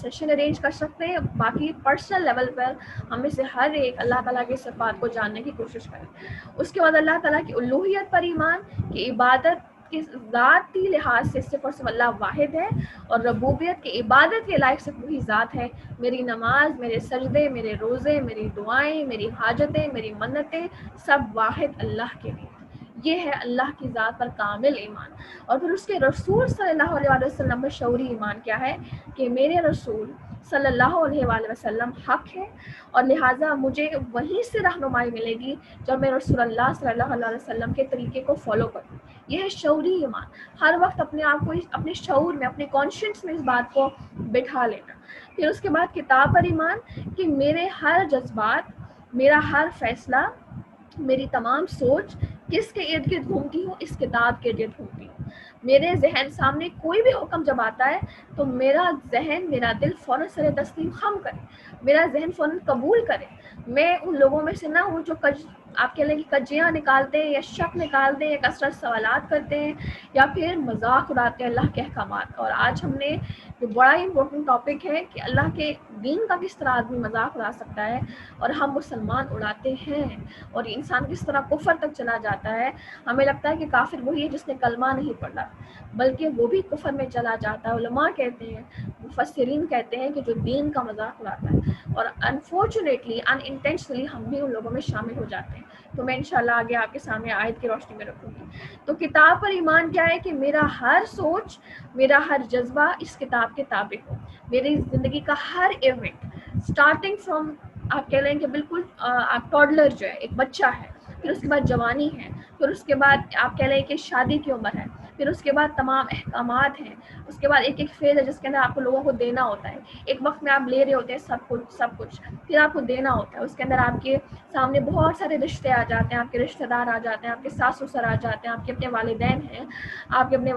سیشن ارینج کر سکتے ہیں. باقی پرسنل لیول پر ہم میں سے ہر ایک اللہ تعالیٰ کی صفات کو جاننے کی کوشش کریں. اس کے بعد اللہ تعالیٰ کی الوہیت پر ایمان کہ عبادت کی ذاتی لحاظ سے صرف اور صرف اللہ واحد ہے، اور ربوبیت کی عبادت کے لائق صرف وہی ذات ہے. میری نماز، میرے سجدے، میرے روزے، میری دعائیں، میری حاجتیں، میری منتیں سب واحد اللہ کے لیے. یہ ہے اللہ کی ذات پر کامل ایمان. اور پھر اس کے رسول صلی اللہ علیہ وسلم پر شعوری ایمان کیا ہے؟ کہ میرے رسول صلی اللہ علیہ وآلہ وسلم حق ہے، اور لہٰذا مجھے وہیں سے رہنمائی ملے گی جب میں رسول اللہ صلی اللہ علیہ وسلم کے طریقے کو فالو کروں. یہ ہے شعوری ایمان. ہر وقت اپنے آپ کو اپنے شعور میں، اپنے کانشینس میں اس بات کو بٹھا لینا. پھر اس کے بعد کتاب پر ایمان کہ میرے ہر جذبات، میرا ہر فیصلہ، میری تمام سوچ کس کے ارد گرد گھومتی ہوں؟ اس کتاب کے ارد گرد گھومتی ہوں. میرے ذہن سامنے کوئی بھی حکم جب آتا ہے تو میرا ذہن، میرا دل فوراً سر تسلیم خم کرے، میرا ذہن فوراً قبول کرے. میں ان لوگوں میں سے نہ ہوں جو آپ کہہ لیں کہ کجیاں نکالتے ہیں یا شک نکالتے ہیں یا کثرت سوالات کرتے ہیں یا پھر مذاق اڑاتے ہیں اللہ کے احکامات کا. اور آج ہم نے جو بڑا ہی امپورٹنٹ ٹاپک ہے کہ اللہ کے دین کا کس طرح آدمی مذاق اڑا سکتا ہے، اور ہم مسلمان اڑاتے ہیں، اور انسان کس طرح کفر تک چلا جاتا ہے. ہمیں لگتا ہے کہ کافر وہی ہے جس نے کلمہ نہیں پڑھا، بلکہ وہ بھی کفر میں چلا جاتا ہے. علماء کہتے ہیں، مفسرین کہتے ہیں کہ جو دین کا مذاق اڑاتا ہے، اور انفارچونیٹلی ان انٹینشنلی ہم بھی ان لوگوں میں شامل ہو جاتے ہیں. تو میں انشاءاللہ آگے آپ کے سامنے آیت کی روشنی میں رکھوں گی. تو کتاب پر ایمان کیا ہے کہ میرا ہر سوچ، میرا ہر جذبہ اس کتاب کے تابع ہو. میری زندگی کا ہر ایونٹ اسٹارٹنگ فرام، آپ کہہ لیں کہ بالکل آپ ٹوڈلر جو ہے، ایک بچہ ہے، پھر اس کے بعد جوانی ہے، پھر اس کے بعد آپ کہہ لیں کہ شادی کی عمر ہے، پھر اس کے بعد تمام احکامات ہیں، اس کے بعد ایک ایک فیز ہے جس کے اندر آپ کو لوگوں کو دینا ہوتا ہے. ایک وقت میں آپ لے رہے ہوتے ہیں سب کچھ، پھر آپ کو دینا ہوتا ہے. اس کے اندر آپ کے سامنے بہت سارے رشتے آ جاتے ہیں، آپ کے رشتہ دار آ جاتے ہیں، آپ کے ساس سسر آ جاتے ہیں، آپ کے اپنے والدین ہیں، آپ کے اپنے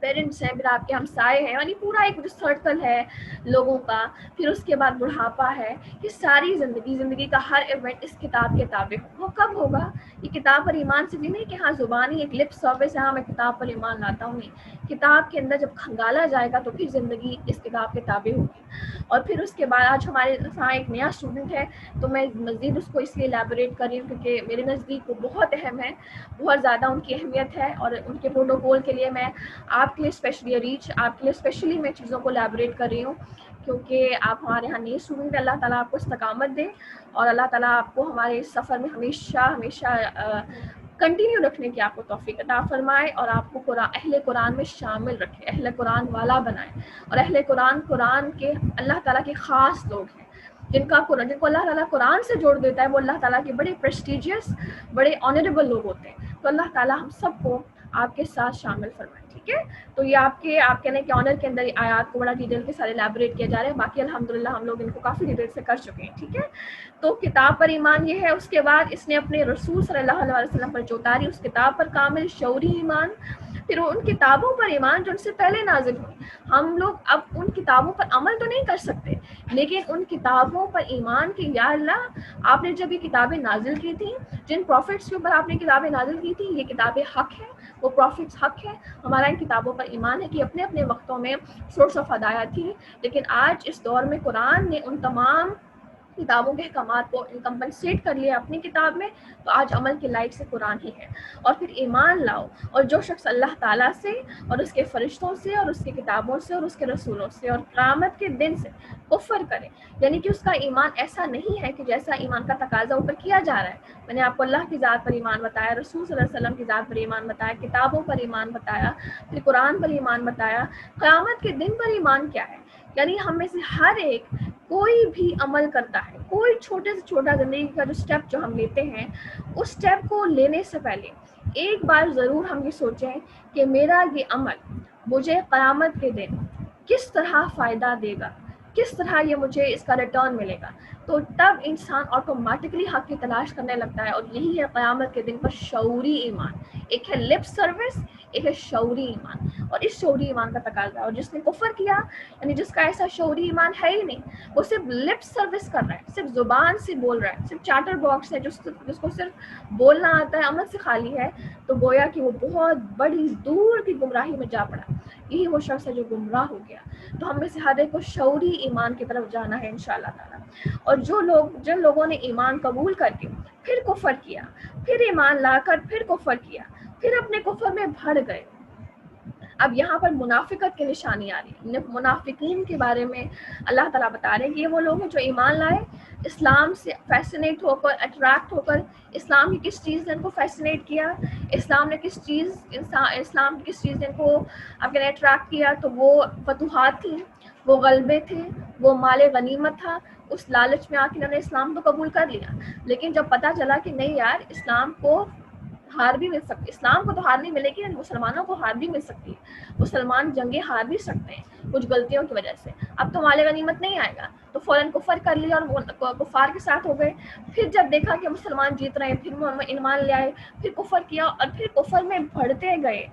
پیرنٹس ہیں، پھر آپ کے ہمسائے ہیں، یعنی پورا ایک سرکل ہے لوگوں کا. پھر اس کے بعد بڑھاپا ہے. یہ ساری زندگی کا ہر ایونٹ اس کتاب کے تابع ہو. وہ کب ہوگا؟ یہ کتاب پر ایمان سے بھی نہیں کہ ہاں زبانی ایک لپ سروس ہے، ہاں میں کتاب پر ایمان لاتا ہوں. نہیں، کتاب کے اندر جب کھنگالا جائے گا تو پھر زندگی اس کتاب کے تابع ہوگی. اور پھر اس کے بعد آج ہمارے یہاں ایک نیا اسٹوڈنٹ ہے، تو میں مزید اس کو اس لیے الیبوریٹ کر رہی ہوں کیونکہ میرے نزدیک وہ بہت اہم ہے، بہت زیادہ ان کی اہمیت ہے. اور ان کے پروٹوکول کے لیے میں آپ کے لیے اسپیشلی آپ کے لیے اسپیشلی میں چیزوں کو الیبوریٹ کر رہی ہوں، کیونکہ آپ ہمارے یہاں نئی اسٹوڈنٹ. اللہ تعالیٰ آپ کو استقامت دے، اور اللہ تعالیٰ آپ کو ہمارے اس سفر میں ہمیشہ کنٹینیو رکھنے کی آپ کو توفیق عطا فرمائے، اور آپ کو اہل قرآن میں شامل رکھے، اہل قرآن والا بنائے. اور اہل قرآن کے اللہ تعالیٰ کے خاص لوگ ہیں، جن کو اللہ تعالیٰ قرآن سے جوڑ دیتا ہے، وہ اللہ تعالیٰ کے بڑے پریسٹیجیس، بڑے آنریبل لوگ ہوتے ہیں. تو اللہ تعالیٰ ہم سب کو آپ کے ساتھ شامل فرمائے. ٹھیک ہے، تو یہ آپ کہنے کے آنر کے اندر آیات کو بڑا ڈیٹیل کے سارے الیبوریٹ کیا جا رہا ہے. باقی الحمدللہ ہم لوگ ان کو کافی ڈیٹیل سے کر چکے ہیں. ٹھیک ہے، تو کتاب پر ایمان یہ ہے. اس کے بعد اس نے اپنے رسول صلی اللہ علیہ وسلم پر جو اتاری اس کتاب پر کامل شعوری ایمان. پھر ان کتابوں پر ایمان جو ان سے پہلے نازل ہوئی. ہم لوگ اب ان کتابوں پر عمل تو نہیں کر سکتے، لیکن ان کتابوں پر ایمان کہ یا اللہ آپ نے جب یہ کتابیں نازل کی تھیں، جن پروفٹس کے اوپر آپ نے کتابیں نازل کی تھیں، یہ کتابیں حق ہیں، وہ پروفٹس حق ہیں. ہمارا ان کتابوں پر ایمان ہے کہ اپنے اپنے وقتوں میں سورس آف ہدایت تھی، لیکن آج اس دور میں قرآن نے ان تمام کتابوں کے احکامات کو انکمپنسیٹ کر لیا اپنی کتاب میں. تو آج عمل کے لائق سے قرآن ہی ہے. اور پھر ایمان لاؤ، اور جو شخص اللہ تعالیٰ سے اور اس کے فرشتوں سے اور اس کی کتابوں سے اور اس کے رسولوں سے اور قیامت کے دن سے کفر کرے، یعنی کہ اس کا ایمان ایسا نہیں ہے کہ جیسا ایمان کا تقاضا اوپر کیا جا رہا ہے. میں نے آپ کو اللہ کی ذات پر ایمان بتایا، رسول صلی اللہ علیہ وسلم کی ذات پر ایمان بتایا، کتابوں پر ایمان بتایا، پھر قرآن پر ایمان بتایا. قیامت کے دن پر ایمان کیا ہے؟ یعنی ہم میں سے ہر ایک کوئی بھی عمل کرتا ہے، کوئی چھوٹے سے چھوٹا زندگی کا جو اسٹیپ جو ہم لیتے ہیں، اس اسٹیپ کو لینے سے پہلے ایک بار ضرور ہم یہ سوچیں کہ میرا یہ عمل مجھے قیامت کے دن کس طرح فائدہ دے گا، کس طرح یہ مجھے اس کا ریٹرن ملے گا. تو تب انسان آٹومیٹکلی حق کی تلاش کرنے لگتا ہے. اور یہی ہے قیامت کے دن پر شعوری ایمان. ایک ہے لپ سروس، ایک ہے شعوری ایمان. اور اس شعوری ایمان کا تقاضا، اور جس نے کفر کیا، یعنی جس کا ایسا شعوری ایمان ہے ہی نہیں، وہ صرف لپ سروس کر رہا ہے، صرف زبان سے بول رہا ہے، صرف چارٹر باکس ہے جس کو صرف بولنا آتا ہے، عمل سے خالی ہے، تو گویا کہ وہ بہت بڑی دور کی گمراہی میں جا پڑا. یہی وہ شخص ہے جو گمراہ ہو گیا. تو ہم میں سے ہر ایک کو شعوری ایمان کی طرف جانا ہے انشاءاللہ تعالی. اور جن لوگوں نے ایمان قبول کر کے پھر کفر کیا، پھر ایمان لا کر پھر کفر کیا، پھر اپنے کفر میں بڑھ گئے. اب یہاں پر منافقت کی نشانی آ رہی ہے. منافقین کے بارے میں اللہ تعالیٰ بتا رہے ہیں کہ یہ وہ لوگ ہیں جو ایمان لائے، اسلام سے فیسنیٹ ہو کر، اٹریکٹ ہو کر. اسلام کی کس چیز نے ان کو فیسنیٹ کیا؟ اسلام کی کس چیز نے ان کو اپنے اٹریکٹ کیا؟ تو وہ فتوحات تھیں، وہ غلبے تھے، وہ مال غنیمت تھا. اس لالچ میں آ کے انہوں نے اسلام تو قبول کر لیا، لیکن جب پتہ چلا کہ نہیں یار، اسلام کو ہار بھی مل سکتی، اسلام کو تو ہار نہیں ملے گی، مسلمانوں کو ہار بھی مل سکتی ہے، مسلمان جنگیں ہار بھی سکتے ہیں کچھ غلطیوں کی وجہ سے۔ اب تو مال غنیمت نہیں آئے گا تو فوراً کفر کر لیا اور وہ کفار کے ساتھ ہو گئے، پھر جب دیکھا کہ مسلمان جیت رہے ہیں پھر وہ ایمان لے آئے، پھر کفر کیا اور پھر کفر میں بڑھتے گئے،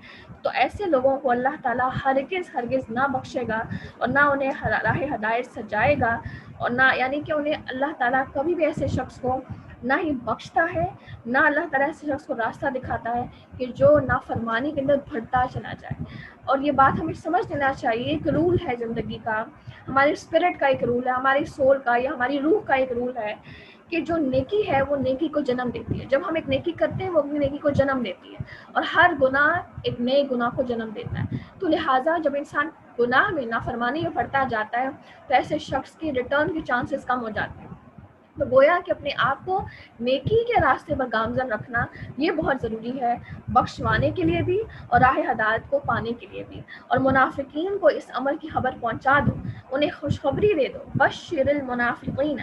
تو ایسے لوگوں کو اللہ تعالیٰ ہرگز نہ بخشے گا اور نہ انہیں راہ ہدایت سجائے گا، اور نہ یعنی کہ انہیں اللہ تعالیٰ کبھی بھی ایسے شخص کو نہ ہی بخشتا ہے، نہ اللہ تعالیٰ ایسے شخص کو راستہ دکھاتا ہے کہ جو نافرمانی کے اندر بڑھتا چلا جائے۔ اور یہ بات ہمیں سمجھ لینا چاہیے، ایک رول ہے زندگی کا، ہماری اسپرٹ کا ایک رول ہے، ہماری سول کا یا ہماری روح کا ایک رول ہے کہ جو نیکی ہے وہ نیکی کو جنم دیتی ہے، جب ہم ایک نیکی کرتے ہیں وہ اپنی نیکی کو جنم دیتی ہے، اور ہر گناہ ایک نئے گناہ کو جنم دیتا ہے۔ تو لہٰذا جب انسان گناہ میں نافرمانی میں بڑھتا جاتا ہے تو ایسے شخص کی ریٹرن کے چانسز کم ہو جاتے ہیں۔ تو گویا کہ اپنے آپ کو نیکی کے راستے پر گامزن رکھنا یہ بہت ضروری ہے، بخشوانے کے لیے بھی اور راہ ہدایت کو پانے کے لیے بھی۔ اور منافقین کو اس عمل کی خبر پہنچا دو، انہیں خوشخبری دے دو، بشر المنافقین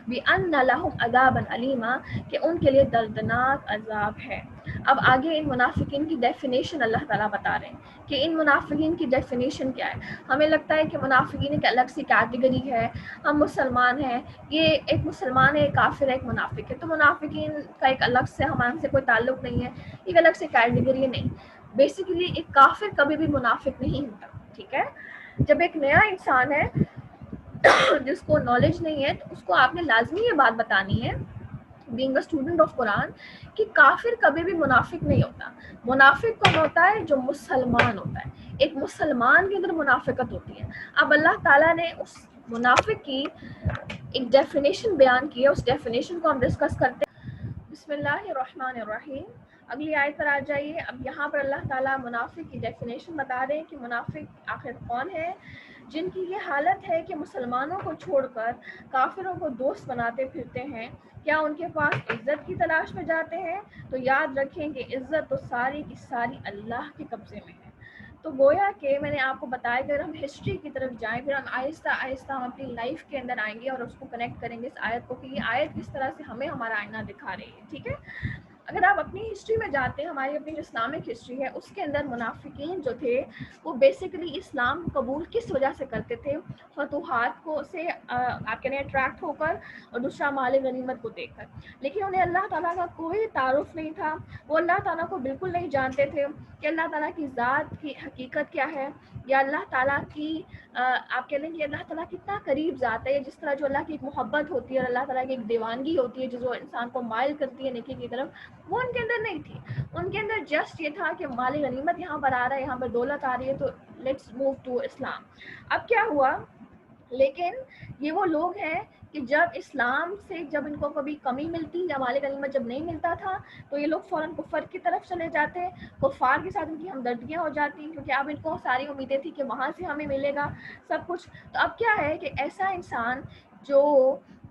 بان لهم عذابا الیما، کہ ان کے لیے دردناک عذاب ہے۔ اب آگے ان منافقین کی ڈیفینیشن اللہ تعالیٰ بتا رہے ہیں کہ ان منافقین کی ڈیفینیشن کیا ہے۔ ہمیں لگتا ہے کہ منافقین ایک الگ سی کیٹیگری ہے، ہم مسلمان ہیں، یہ ایک مسلمان ہے، ایک کافر ہے، ایک منافق ہے، تو منافقین کا ایک الگ سے ہمارے سے کوئی تعلق نہیں ہے، ایک الگ سے کیٹیگری نہیں۔ بیسیکلی ایک کافر کبھی بھی منافق نہیں ہوتا، ٹھیک ہے؟ جب ایک نیا انسان ہے جس کو نالج نہیں ہے تو اس کو آپ نے لازمی یہ بات بتانی ہے بینگ اے اسٹوڈنٹ آف قرآن کہ کافر کبھی بھی منافق نہیں ہوتا۔ منافق کون ہوتا ہے؟ جو مسلمان ہوتا ہے، ایک مسلمان کے اندر منافقت ہوتی ہے۔ اب اللہ تعالیٰ نے اس منافق کی ایک ڈیفینیشن بیان کی ہے، اس ڈیفینیشن کو ہم ڈسکس کرتے ہیں۔ بسم اللہ الرحمن الرحیم، اگلی آیت پر آ جائیے۔ اب یہاں پر اللہ تعالیٰ منافق کی ڈیفینیشن بتا رہے ہیں کہ منافق آخر کون ہے، جن کی یہ حالت ہے کہ مسلمانوں کو چھوڑ کر کافروں کو دوست بناتے پھرتے ہیں، کیا ان کے پاس عزت کی تلاش میں جاتے ہیں؟ تو یاد رکھیں کہ عزت تو ساری کی ساری اللہ کے قبضے میں ہے۔ تو گویا کہ میں نے آپ کو بتایا کہ اگر ہم ہسٹری کی طرف جائیں پھر ہم آہستہ آہستہ ہم اپنی لائف کے اندر آئیں گے اور اس کو کنیکٹ کریں گے اس آیت کو کہ یہ آیت کس طرح سے ہمیں ہمارا آئینہ دکھا رہی ہے، ٹھیک ہے؟ اگر آپ اپنی ہسٹری میں جاتے ہیں، ہماری اپنی جو اسلامک ہسٹری ہے اس کے اندر منافقین جو تھے وہ بیسیکلی اسلام قبول کس وجہ سے کرتے تھے؟ فتوحات کو سے آپ کہنے اٹریکٹ ہو کر اور دوسرا مال غنیمت کو دیکھ کر، لیکن انہیں اللہ تعالیٰ کا کوئی تعارف نہیں تھا، وہ اللہ تعالیٰ کو بالکل نہیں جانتے تھے کہ اللہ تعالیٰ کی ذات کی حقیقت کیا ہے، یا اللہ تعالیٰ کی آپ کہہ لیں کہ اللہ تعالیٰ کتنا قریب ذات ہے، جس طرح جو اللہ کی ایک محبت ہوتی ہے اور اللہ تعالیٰ کی ایک دیوانگی ہوتی ہے جو انسان کو مائل کرتی ہے نیکی کی طرف، وہ ان کے اندر نہیں تھی۔ ان کے اندر جسٹ یہ تھا کہ مال غنیمت یہاں پر آ رہا ہے، یہاں پر دولت آ رہی ہے، تو لیٹس موو ٹو اسلام۔ اب کیا ہوا، لیکن یہ وہ لوگ ہیں کہ جب اسلام سے جب ان کو کبھی کمی ملتی یا مال غنیمت جب نہیں ملتا تھا تو یہ لوگ فوراً کفر کی طرف چلے جاتے، کفار کے ساتھ ان کی ہمدردیاں ہو جاتی کیونکہ اب ان کو ساری امیدیں تھی کہ وہاں سے ہمیں ملے گا سب کچھ۔ تو اب کیا ہے کہ ایسا انسان جو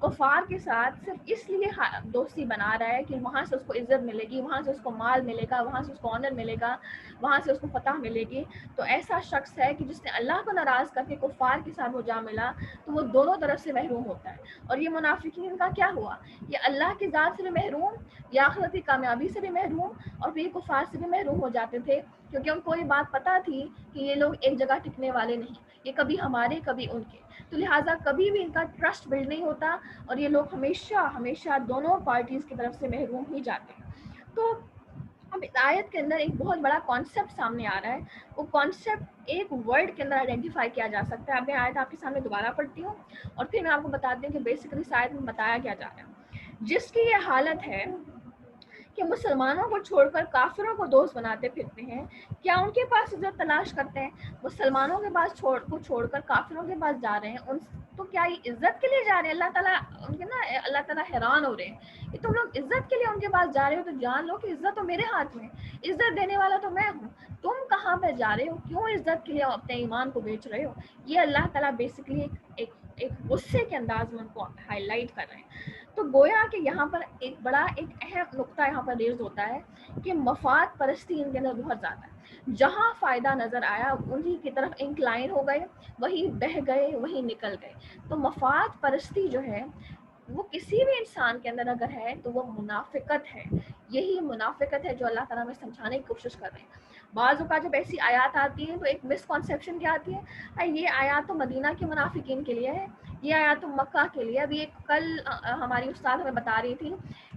کفار کے ساتھ صرف اس لیے دوستی بنا رہا ہے کہ وہاں سے اس کو عزت ملے گی، وہاں سے اس کو مال ملے گا، وہاں سے اس کو آنر ملے گا، وہاں سے اس کو فتح ملے گی، تو ایسا شخص ہے کہ جس نے اللہ کو ناراض کر کے کفار کے ساتھ وہ جا ملا تو وہ دونوں طرف سے محروم ہوتا ہے۔ اور یہ منافقین کا کیا ہوا، یہ اللہ کی ذات سے بھی محروم، یا آخرتی کامیابی سے بھی محروم، اور پھر کفار سے بھی محروم ہو جاتے تھے کیونکہ ان کو یہ بات پتہ تھی کہ یہ لوگ ایک جگہ ٹکنے والے نہیں، یہ کبھی ہمارے کبھی ان کے، تو لہٰذا کبھی بھی ان کا ٹرسٹ بلڈ نہیں ہوتا اور یہ لوگ ہمیشہ ہمیشہ دونوں پارٹیز کی طرف سے محروم ہی جاتے ہیں۔ تو اب آیت کے اندر ایک بہت بڑا کانسیپٹ سامنے آ رہا ہے، وہ کانسیپٹ ایک ورڈ کے اندر آئیڈینٹیفائی کیا جا سکتا ہے۔ اب میں آیت آپ کے سامنے دوبارہ پڑھتی ہوں اور پھر میں آپ کو بتاتی ہوں کہ بیسیکلی اس آیت میں بتایا کیا جا رہا ہے۔ جس کی یہ حالت ہے کہ مسلمانوں کو چھوڑ کر کافروں کو دوست بناتے پھرتے ہیں، کیا ان کے پاس عزت تلاش کرتے ہیں؟ مسلمانوں کے پاس چھوڑ کر کافروں کے پاس جا رہے ہیں، تو کیا یہ عزت کے لیے جا رہے ہیں؟ اللہ تعالیٰ ان کے نا اللہ تعالیٰ حیران ہو رہے ہیں کہ تم لوگ عزت کے لیے ان کے پاس جا رہے ہو، تو جان لو کہ عزت تو میرے ہاتھ میں، عزت دینے والا تو میں ہوں، تم کہاں پہ جا رہے ہو، کیوں عزت کے لیے اپنے ایمان کو بیچ رہے ہو؟ یہ اللہ تعالیٰ بیسکلی ایک غصے کے انداز میں ان کو ہائی لائٹ کر رہے ہیں۔ تو گویا کہ یہاں پر ایک بڑا ایک اہم نقطہ یہاں پر ریز ہوتا ہے کہ مفاد پرستی ان کے اندر بہت زیادہ ہے، جہاں فائدہ نظر آیا انہی کی طرف انکلائن ہو گئے، وہی بہہ گئے، وہی نکل گئے۔ تو مفاد پرستی جو ہے وہ کسی بھی انسان کے اندر اگر ہے تو وہ منافقت ہے، یہی منافقت ہے جو اللہ تعالیٰ میں سمجھانے کی کوشش کر رہے ہیں. بعض اوقات جب ایسی آیات آتی ہیں تو ایک مسکنسیپشن کیا آتی ہے, یہ آیات تو مدینہ کے منافقین کے لیے ہے, یہ آیات تو مکہ کے لیے. ابھی ایک کل ہماری استاد ہمیں بتا رہی تھی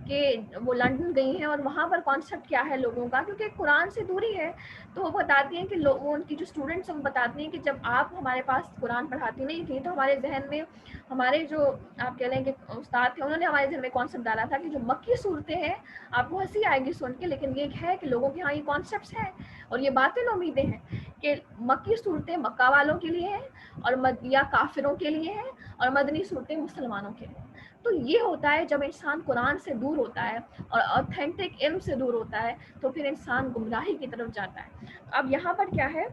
کہ وہ لندن گئی ہیں اور وہاں پر کانسیپٹ کیا ہے لوگوں کا, کیونکہ قرآن سے دوری ہے. تو وہ بتاتی ہیں کہ وہ ان کی جو اسٹوڈنٹس ہیں وہ بتاتی ہیں کہ جب آپ ہمارے پاس قرآن پڑھاتی نہیں تھی تو ہمارے ذہن میں, ہمارے جو آپ کہہ لیں کہ استاد تھے, انہوں نے ہمارے ذہن میں کانسیپٹ ڈالا تھا کہ جو مکی صورتیں ہیں آپ کو ہنسی آئے گی سن کے, لیکن یہ ہے کہ لوگوں کے ہاں یہ کانسیپٹس ہیں اور یہ باطل امیدیں ہیں کہ مکی صورتیں مکہ والوں کے لیے ہیں اور یا کافروں کے لیے ہیں اور مدنی صورتیں مسلمانوں کے لیے. تو یہ ہوتا ہے جب انسان قرآن سے دور ہوتا ہے اور اوتھینٹک علم سے دور ہوتا ہے تو پھر انسان گمراہی کی طرف جاتا ہے. اب یہاں پر کیا ہے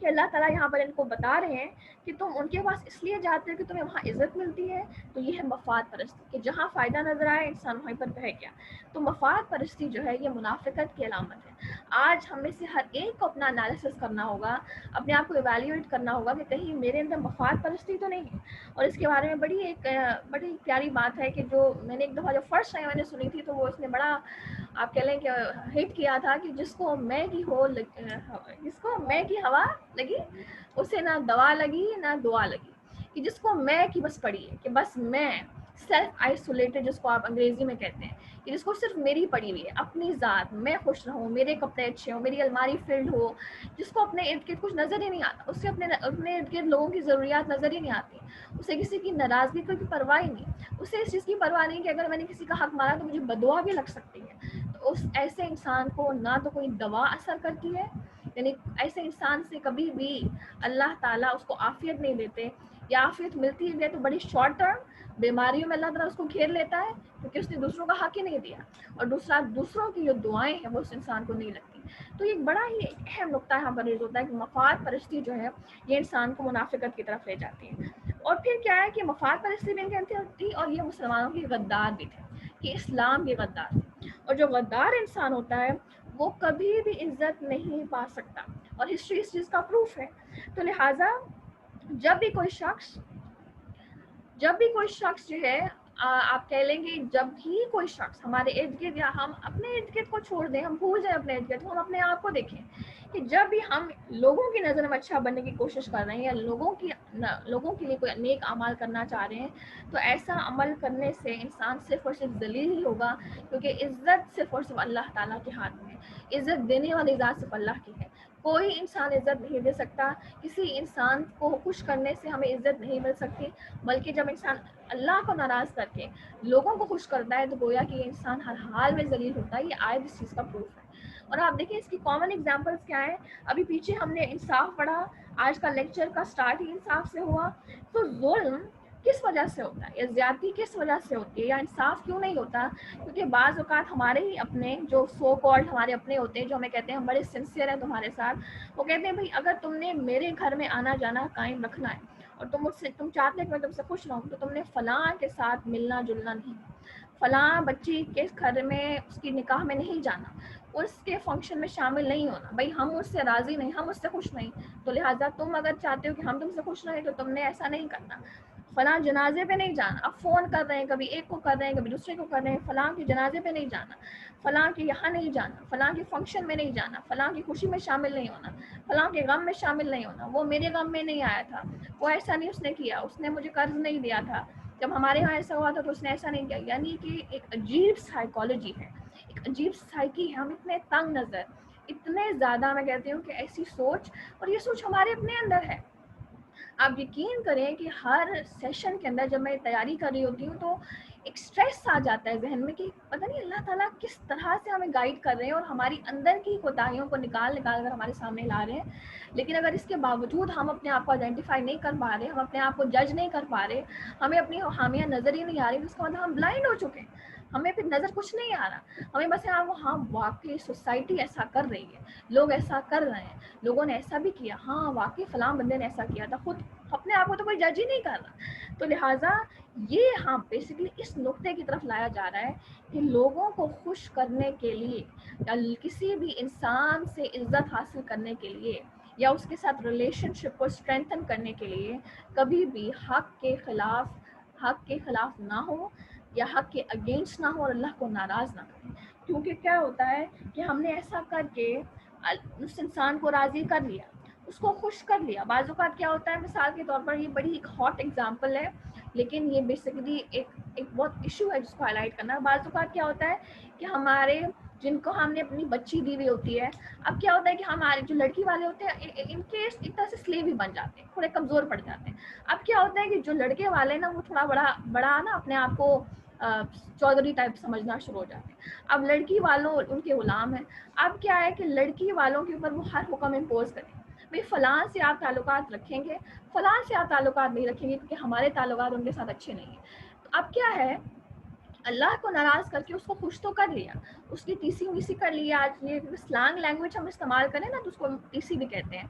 کہ اللہ تعالیٰ یہاں پر ان کو بتا رہے ہیں کہ تم ان کے پاس اس لیے جاتے ہو کہ تمہیں وہاں عزت ملتی ہے. تو یہ ہے مفاد پرستی, کہ جہاں فائدہ نظر آئے انسان وہیں پر بہہ گیا. تو مفاد پرستی جو ہے یہ منافقت کی علامت ہے. آج ہم میں سے ہر ایک کو اپنا انالیسس کرنا ہوگا, اپنے آپ کو ایویلیویٹ کرنا ہوگا کہ کہیں میرے اندر مفاد پرستی تو نہیں ہے. اور اس کے بارے میں بڑی پیاری بات ہے کہ جو میں نے ایک دفعہ جو فرسٹ ٹائم میں نے سنی تھی تو وہ اس نے بڑا آپ کہہ لیں کہ ہٹ کیا تھا کہ جس کو میں کی ہوا لگی اسے نہ دوا لگی نہ دعا لگی. کہ جس کو میں کی بس پڑی ہے کہ بس میں سیلف آئسولیٹڈ جس کو آپ انگریزی میں کہتے ہیں, کہ جس کو صرف میری پڑی ہوئی ہے اپنی ذات, میں خوش رہوں, میرے کپڑے اچھے ہوں, میری الماری فلڈ ہو, جس کو اپنے ارد گرد کچھ نظر ہی نہیں آتا, اسے اپنے ارد گرد لوگوں کی ضروریات نظر ہی نہیں آتی, اسے کسی کی ناراضگی کی پرواہ ہی نہیں, اسے اس چیز کی پرواہ نہیں کہ اگر میں نے کسی کا حق مارا تو مجھے بددعا بھی لگ سکتی ہے. تو اس ایسے انسان کو نہ تو کوئی دوا اثر کرتی ہے, یعنی ایسے انسان سے کبھی بھی اللہ تعالیٰ اس کو عافیت نہیں دیتے, یا عافیت ملتی ہے تو بڑی شارٹ ٹرم بیماریوں میں اللہ تعالیٰ اس کو گھیر لیتا ہے کیونکہ اس نے دوسروں کا حق ہی نہیں دیا, اور دوسروں کی جو دعائیں ہیں وہ اس انسان کو نہیں لگتی. تو یہ بڑا ہی اہم نقطہ یہاں پر ہوتا ہے کہ مفاد پرستی جو ہے یہ انسان کو منافقت کی طرف لے جاتی ہے. اور پھر کیا ہے کہ مفاد پرستی بھی تھی اور یہ مسلمانوں کی غدار بھی تھے, کہ اسلام بھی غدار تھے, اور جو غدار انسان ہوتا ہے وہ کبھی بھی عزت نہیں پا سکتا, اور ہسٹری اس چیز کا پروف ہے. تو لہٰذا جب بھی کوئی شخص جو ہے آپ کہہ لیں گے, جب بھی کوئی شخص ہمارے ارد گرد, یا ہم اپنے ارد گرد کو چھوڑ دیں, ہم بھول جائیں اپنے ارد گرد, ہم اپنے آپ کو دیکھیں کہ جب بھی ہم لوگوں کی نظر میں اچھا بننے کی کوشش کر رہے ہیں یا لوگوں کے لیے کوئی نیک اعمال کرنا چاہ رہے ہیں, تو ایسا عمل کرنے سے انسان صرف اور صرف ذلیل ہی ہوگا, کیونکہ عزت صرف اور صرف اللہ تعالیٰ کے ہاتھ میں ہے. عزت دینے والی ذات صرف اللہ کی ہے. کوئی انسان عزت نہیں دے سکتا, کسی انسان کو خوش کرنے سے ہمیں عزت نہیں مل سکتی, بلکہ جب انسان اللہ کو ناراض کر کے لوگوں کو خوش کرتا ہے تو گویا کہ یہ انسان ہر حال میں ذلیل ہوتا ہے. یہ آیت اس چیز کا پروف ہے. اور آپ دیکھیں اس کی کامن ایگزامپلس کیا ہیں. ابھی پیچھے ہم نے انصاف پڑھا, آج کا لیکچر کا سٹارٹ ہی انصاف سے ہوا. تو ظلم کس وجہ سے ہوتا ہے, یا زیادتی کس وجہ سے ہوتی ہے, یا انصاف کیوں نہیں ہوتا؟ کیونکہ بعض اوقات ہمارے ہی اپنے جو سو کالڈ ہمارے اپنے ہوتے ہیں, جو ہمیں کہتے ہیں ہم بڑے سنسیئر ہیں تمہارے ساتھ, وہ کہتے ہیں بھائی اگر تم نے میرے گھر میں آنا جانا قائم رکھنا ہے اور تم چاہتے ہیں کہ میں تم سے خوش رہوں, تو تم نے فلاں کے ساتھ ملنا جلنا نہیں, فلاں بچی کے گھر میں اس کی نکاح میں نہیں جانا, اس کے فنکشن میں شامل نہیں ہونا. بھائی ہم اس سے راضی نہیں, ہم اس سے خوش نہیں, تو لہٰذا تم اگر چاہتے ہو کہ ہم تم سے خوش رہیں تو تم نے ایسا نہیں کرنا. فلاں جنازے پہ نہیں جانا, اب فون کر رہے ہیں, کبھی ایک کو کر رہے ہیں کبھی دوسرے کو کر رہے ہیں, فلاں کے جنازے پہ نہیں جانا, فلاں کے یہاں نہیں جانا, فلاں کے فنکشن میں نہیں جانا, فلاں کی خوشی میں شامل نہیں ہونا, فلاں کے غم میں شامل نہیں ہونا. وہ میرے غم میں نہیں آیا تھا, وہ ایسا نہیں اس نے کیا, اس نے مجھے قرض نہیں دیا تھا, جب ہمارے یہاں ایسا ہوا تھا تو اس نے ایسا نہیں کیا. یعنی کہ ایک عجیب سائیکالوجی ہے, ایک عجیب سائیکی ہے. ہم اتنے تنگ نظر, اتنے زیادہ, میں کہتی ہوں کہ ایسی سوچ, اور یہ سوچ ہمارے اپنے اندر ہے. آپ یقین کریں کہ ہر سیشن کے اندر جب میں تیاری کر رہی ہوتی ہوں تو ایک اسٹریس آ جاتا ہے ذہن میں کہ پتہ نہیں اللہ تعالیٰ کس طرح سے ہمیں گائیڈ کر رہے ہیں اور ہماری اندر کی کوتاہیوں کو نکال کر ہمارے سامنے لا رہے ہیں. لیکن اگر اس کے باوجود ہم اپنے آپ کو آئیڈینٹیفائی نہیں کر پا رہے, ہم اپنے آپ کو جج نہیں کر پا رہے, ہمیں اپنی خامیاں نظر ہی نہیں آ رہی, تو اس کا مطلب ہم بلائنڈ ہو چکے ہیں. ہمیں پھر نظر کچھ نہیں آ رہا, ہمیں بس ہاں واقعی سوسائٹی ایسا کر رہی ہے, لوگ ایسا کر رہے ہیں, لوگوں نے ایسا بھی کیا, ہاں واقعی فلاں بندے نے ایسا کیا تھا, خود اپنے آپ کو تو کوئی جج ہی نہیں کر رہا. تو لہٰذا یہ ہاں بیسیکلی اس نقطے کی طرف لایا جا رہا ہے کہ لوگوں کو خوش کرنے کے لیے, یا کسی بھی انسان سے عزت حاصل کرنے کے لیے, یا اس کے ساتھ ریلیشن شپ کو اسٹرینتھن کرنے کے لیے کبھی بھی حق کے خلاف نہ ہو, یا حق کے اگینسٹ نہ ہو, اور اللہ کو ناراض نہ کریں. کیونکہ کیا ہوتا ہے کہ ہم نے ایسا کر کے اس انسان کو راضی کر لیا، اس کو خوش کر لیا. بعض اوقات کیا ہوتا ہے، مثال کے طور پر یہ بڑی ایک ہاٹ ایگزامپل ہے لیکن یہ بیسیکلی ایک بہت ایشو ہے جس کو ہائی لائٹ کرنا. بعض اوقات کیا ہوتا ہے کہ ہمارے جن کو ہم نے اپنی بچی دی ہوئی ہوتی ہے، اب کیا ہوتا ہے کہ ہمارے جو لڑکی والے ہوتے ہیں ان کیس ایک طرح سے سلیو ہی بن جاتے ہیں، تھوڑے کمزور پڑ جاتے ہیں. اب کیا ہوتا ہے کہ جو لڑکے والے نا وہ تھوڑا بڑا نا اپنے آپ کو چودھری ٹائپ سمجھنا شروع ہو جاتے ہیں. اب لڑکی والوں ان کے غلام ہیں. اب کیا ہے کہ لڑکی والوں کے اوپر وہ ہر حکم امپوز کریں، بھائی فلاں سے آپ تعلقات رکھیں گے، فلاں سے آپ تعلقات نہیں رکھیں گے کیونکہ ہمارے تعلقات ان کے ساتھ اچھے نہیں ہیں. تو اب کیا ہے، اللہ کو ناراض کر کے اس کو خوش تو کر لیا، اس کی ٹیسی ویسی کر لیا. آج یہ سلانگ لینگویج ہم استعمال کریں نا تو اس کو ٹیسی بھی کہتے ہیں.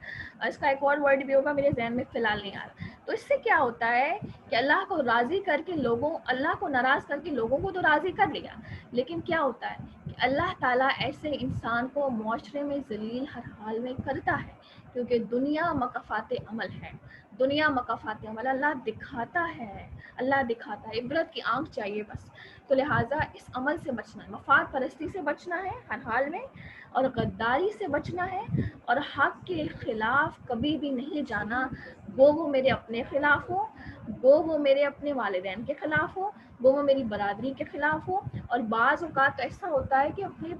اس کا ایک اور ورڈ بھی ہوگا، میرے ذہن میں فی الحال نہیں آ رہا. تو اس سے کیا ہوتا ہے کہ اللہ کو راضی کر کے اللہ کو ناراض کر کے لوگوں کو تو راضی کر لیا، لیکن کیا ہوتا ہے کہ اللہ تعالیٰ ایسے انسان کو معاشرے میں ذلیل ہر حال میں کرتا ہے، کیونکہ دنیا مکافات عمل ہے. دنیا مکافات عمل اللہ دکھاتا ہے، عبرت کی آنکھ چاہیے بس. تو لہٰذا اس عمل سے بچنا ہے، مفاد پرستی سے بچنا ہے ہر حال میں، اور غداری سے بچنا ہے، اور حق کے خلاف کبھی بھی نہیں جانا. وہ میرے اپنے خلاف ہو، وہ میرے اپنے والدین کے خلاف ہو، وہ میری برادری کے خلاف ہو. اور بعض اوقات ایسا ہوتا ہے کہ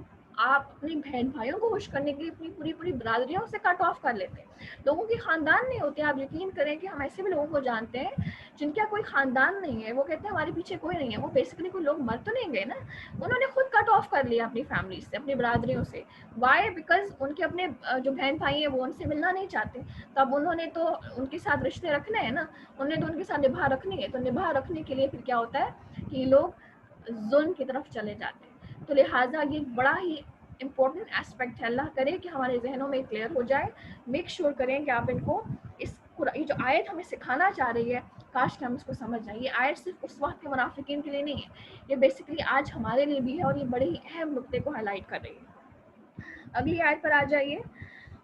آپ اپنی بہن بھائیوں کو خوش کرنے کے لیے اپنی پوری برادریوں سے کٹ آف کر لیتے ہیں. لوگوں کی خاندان نہیں ہوتے. آپ یقین کریں کہ ہم ایسے بھی لوگوں کو جانتے ہیں جن کا کوئی خاندان نہیں ہے، وہ کہتے ہیں ہمارے پیچھے کوئی نہیں ہے. وہ بیسیکلی کوئی لوگ مر تو نہیں گئے نا، انہوں نے خود کٹ آف کر لیا اپنی فیملی سے، اپنی برادریوں سے. وائی؟ بیکاز ان کے اپنے جو بہن بھائی ہیں وہ ان سے ملنا نہیں چاہتے. تو اب انہوں نے تو ان کے ساتھ رشتے رکھنے ہیں نا، انہوں نے تو ان کے ساتھ نبھا رکھنی ہے. تو نبھا رکھنے کے لیے پھر کیا ہوتا ہے کہ یہ لوگ ظلم کی طرف چلے جاتے ہیں. تو لہٰذا یہ بڑا ہی امپورٹنٹ اسپیکٹ ہے. اللہ کرے کہ ہمارے ذہنوں میں کلیئر ہو جائے. میک شیور کریں کہ آپ ان کو یہ جو آیت ہمیں سکھانا چاہ رہی ہے، کاش کہ ہم اس کو سمجھ جائیں. یہ آیت صرف اس وقت کے منافقین کے لیے نہیں ہے، یہ بیسیکلی آج ہمارے لیے بھی ہے، اور یہ بڑے ہی اہم نقطے کو ہائی لائٹ کر رہی ہے. اگلی آیت پر آ جائیے.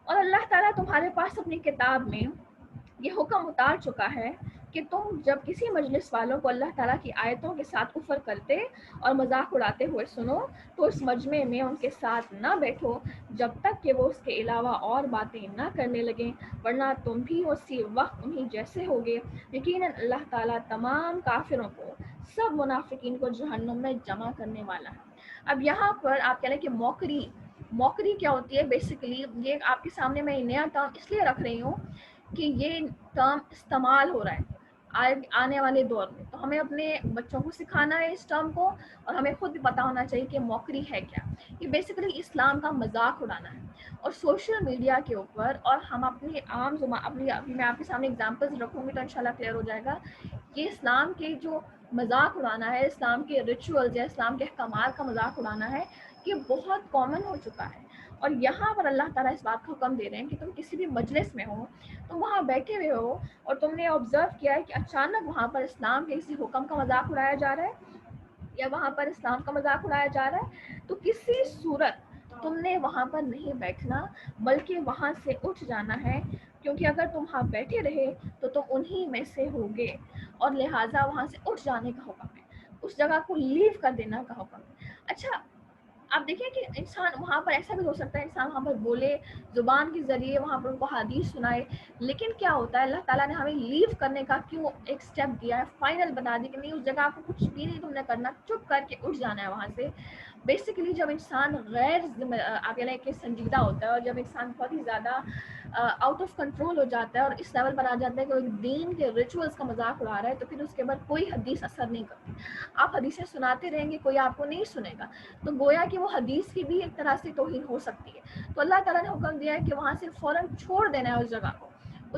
اور اللہ تعالیٰ تمہارے پاس اپنی کتاب میں یہ حکم اتار چکا ہے کہ تم جب کسی مجلس والوں کو اللہ تعالیٰ کی آیتوں کے ساتھ کفر کرتے اور مذاق اڑاتے ہوئے سنو تو اس مجمع میں ان کے ساتھ نہ بیٹھو جب تک کہ وہ اس کے علاوہ اور باتیں نہ کرنے لگیں، ورنہ تم بھی اسی وقت انہیں جیسے ہوگے. یقیناً اللہ تعالیٰ تمام کافروں کو، سب منافقین کو جہنم میں جمع کرنے والا ہے. اب یہاں پر آپ کہہ رہے ہیں کہ موکری کیا ہوتی ہے. بیسیکلی یہ آپ کے سامنے میں نیا ٹرم اس لیے رکھ رہی ہوں کہ یہ ٹرم استعمال ہو رہا ہے آنے والے دور میں. تو ہمیں اپنے بچوں کو سکھانا ہے اس ٹرم کو، اور ہمیں خود بھی پتہ ہونا چاہیے کہ موکری ہے کیا. یہ بیسیکلی اسلام کا مذاق اڑانا ہے. اور سوشل میڈیا کے اوپر، اور ہم اپنی عام میں آپ کے سامنے اگزامپلز رکھوں گی تو انشاءاللہ کلیئر ہو جائے گا. یہ اسلام کے جو مذاق اڑانا ہے، اسلام کے ریچولز ہے، اسلام کے احکامات کا مذاق اڑانا ہے، یہ بہت کامن ہو چکا ہے. اور یہاں پر اللہ تعالیٰ اس بات کا حکم دے رہے ہیں کہ تم کسی بھی مجلس میں ہو، تم وہاں بیٹھے ہوئے ہو اور تم نے آبزرو کیا ہے کہ اچانک وہاں پر اسلام کے کسی حکم کا مذاق اڑایا جا رہا ہے، یا وہاں پر اسلام کا مذاق اڑایا جا رہا ہے، تو کسی صورت تم نے وہاں پر نہیں بیٹھنا بلکہ وہاں سے اٹھ جانا ہے. کیونکہ اگر تم وہاں بیٹھے رہے تو تم انہی میں سے ہوگے، اور لہٰذا وہاں سے اٹھ جانے کا حکم ہے، اس جگہ کو لیو کر دینا کا حکم ہے. اچھا آپ دیکھیں کہ انسان وہاں پر ایسا بھی ہو سکتا ہے، انسان وہاں پر بولے، زبان کے ذریعے وہاں پر ان کو حدیث سنائے، لیکن کیا ہوتا ہے اللہ تعالیٰ نے ہمیں لیو کرنے کا کیوں ایک سٹیپ دیا ہے، فائنل بتا دی کہ نہیں اس جگہ آپ کو کچھ بھی نہیں تم نے کرنا، چپ کر کے اٹھ جانا ہے وہاں سے. بیسیکلی جب انسان غیر آپ کہہ لیں کہ سنجیدہ ہوتا ہے، اور جب انسان بہت ہی زیادہ آؤٹ آف کنٹرول ہو جاتا ہے اور اس لیول پر آ جاتا ہے کہ وہ دین کے ریچولز کا مذاق اڑا رہا ہے، تو پھر اس کے بعد کوئی حدیث اثر نہیں کرتی. آپ حدیثیں سناتے رہیں گے، کوئی آپ کو نہیں سنے گا، تو گویا کہ وہ حدیث کی بھی ایک طرح سے توہین ہو سکتی ہے. تو اللہ تعالیٰ نے حکم دیا ہے کہ وہاں سے فوراً چھوڑ دینا ہے اس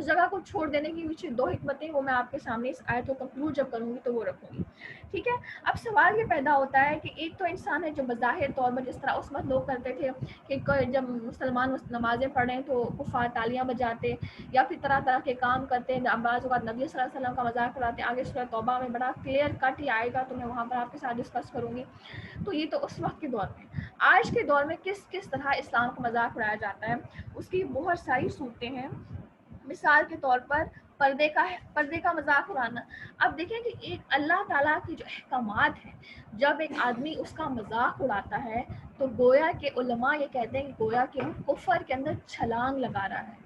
جگہ کو چھوڑ دینے کی پیچھے دو حکمتیں، وہ میں آپ کے سامنے اس آیت کو کنکلوڈ جب کروں گی تو وہ رکھوں گی. ٹھیک ہے. اب سوال یہ پیدا ہوتا ہے کہ ایک تو انسان ہے جو بظاہر طور پر، جس طرح اس وقت لوگ کرتے تھے کہ جب مسلمان نمازیں پڑھیں تو کفار تالیاں بجاتے یا پھر طرح طرح کے کام کرتے ہیں. بعض اوقات نبی صلی اللہ علیہ وسلم کا مذاق اڑاتے. آگے سورہ توبہ میں بڑا کلیئر کٹ ہی آئے گا تو میں وہاں پر آپ کے ساتھ ڈسکس کروں گی. تو یہ تو اس وقت کے دور میں. آج کے دور میں کس طرح اسلام کا مذاق اڑایا جاتا ہے، اس کی بہت ساری صورتیں ہیں. مثال کے طور پر پردے کا مذاق اڑانا. اب دیکھیں کہ ایک اللہ تعالیٰ کی جو احکامات ہیں، جب ایک آدمی اس کا مذاق اڑاتا ہے تو گویا کہ علماء یہ کہتے ہیں کہ گویا کہ وہ کفر کے اندر چھلانگ لگا رہا ہے.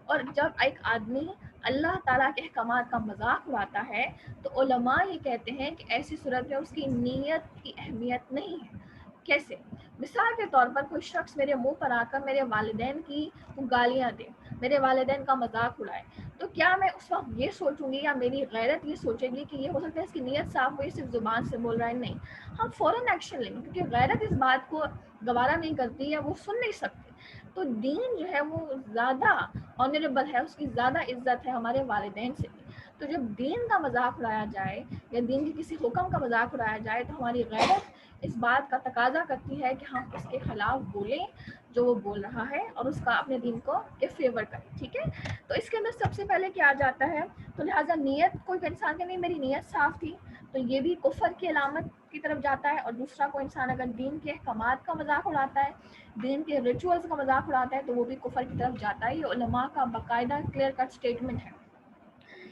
اور جب ایک آدمی اللہ تعالیٰ کے احکامات کا مذاق اڑاتا ہے تو علماء یہ کہتے ہیں کہ ایسی صورت میں اس کی نیت کی اہمیت نہیں ہے. کیسے؟ مثال کے طور پر کوئی شخص میرے منہ پر آ کر میرے والدین کی گالیاں دے، میرے والدین کا مذاق اڑائے، تو کیا میں اس وقت یہ سوچوں گی یا میری غیرت یہ سوچے گی کہ یہ ہو سکتا ہے اس کی نیت صاف ہو، یہ صرف زبان سے بول رہا ہے؟ نہیں، ہم فوراً ایکشن لیں گے کیونکہ غیرت اس بات کو گوارا نہیں کرتی یا وہ سن نہیں سکتے. تو دین جو ہے وہ زیادہ آنریبل ہے، اس کی زیادہ عزت ہے ہمارے والدین سے بھی. تو جب دین کا مذاق اڑایا جائے یا دین کے کسی حکم کا مذاق اڑایا جائے تو ہماری غیرت اس بات کا تقاضا کرتی ہے کہ ہم اس کے خلاف بولیں جو وہ بول رہا ہے اور اس کا اپنے دین کو کے فیور کریں. ٹھیک ہے، تو اس کے اندر سب سے پہلے کیا جاتا ہے، تو لہٰذا نیت کوئی انسان کہ نہیں میری نیت صاف تھی تو یہ بھی کفر کی علامت کی طرف جاتا ہے. اور دوسرا کوئی انسان اگر دین کے احکامات کا مذاق اڑاتا ہے، دین کے ریچولز کا مذاق اڑاتا ہے تو وہ بھی کفر کی طرف جاتا ہے. یہ علماء کا باقاعدہ کلیئر کٹ اسٹیٹمنٹ ہے.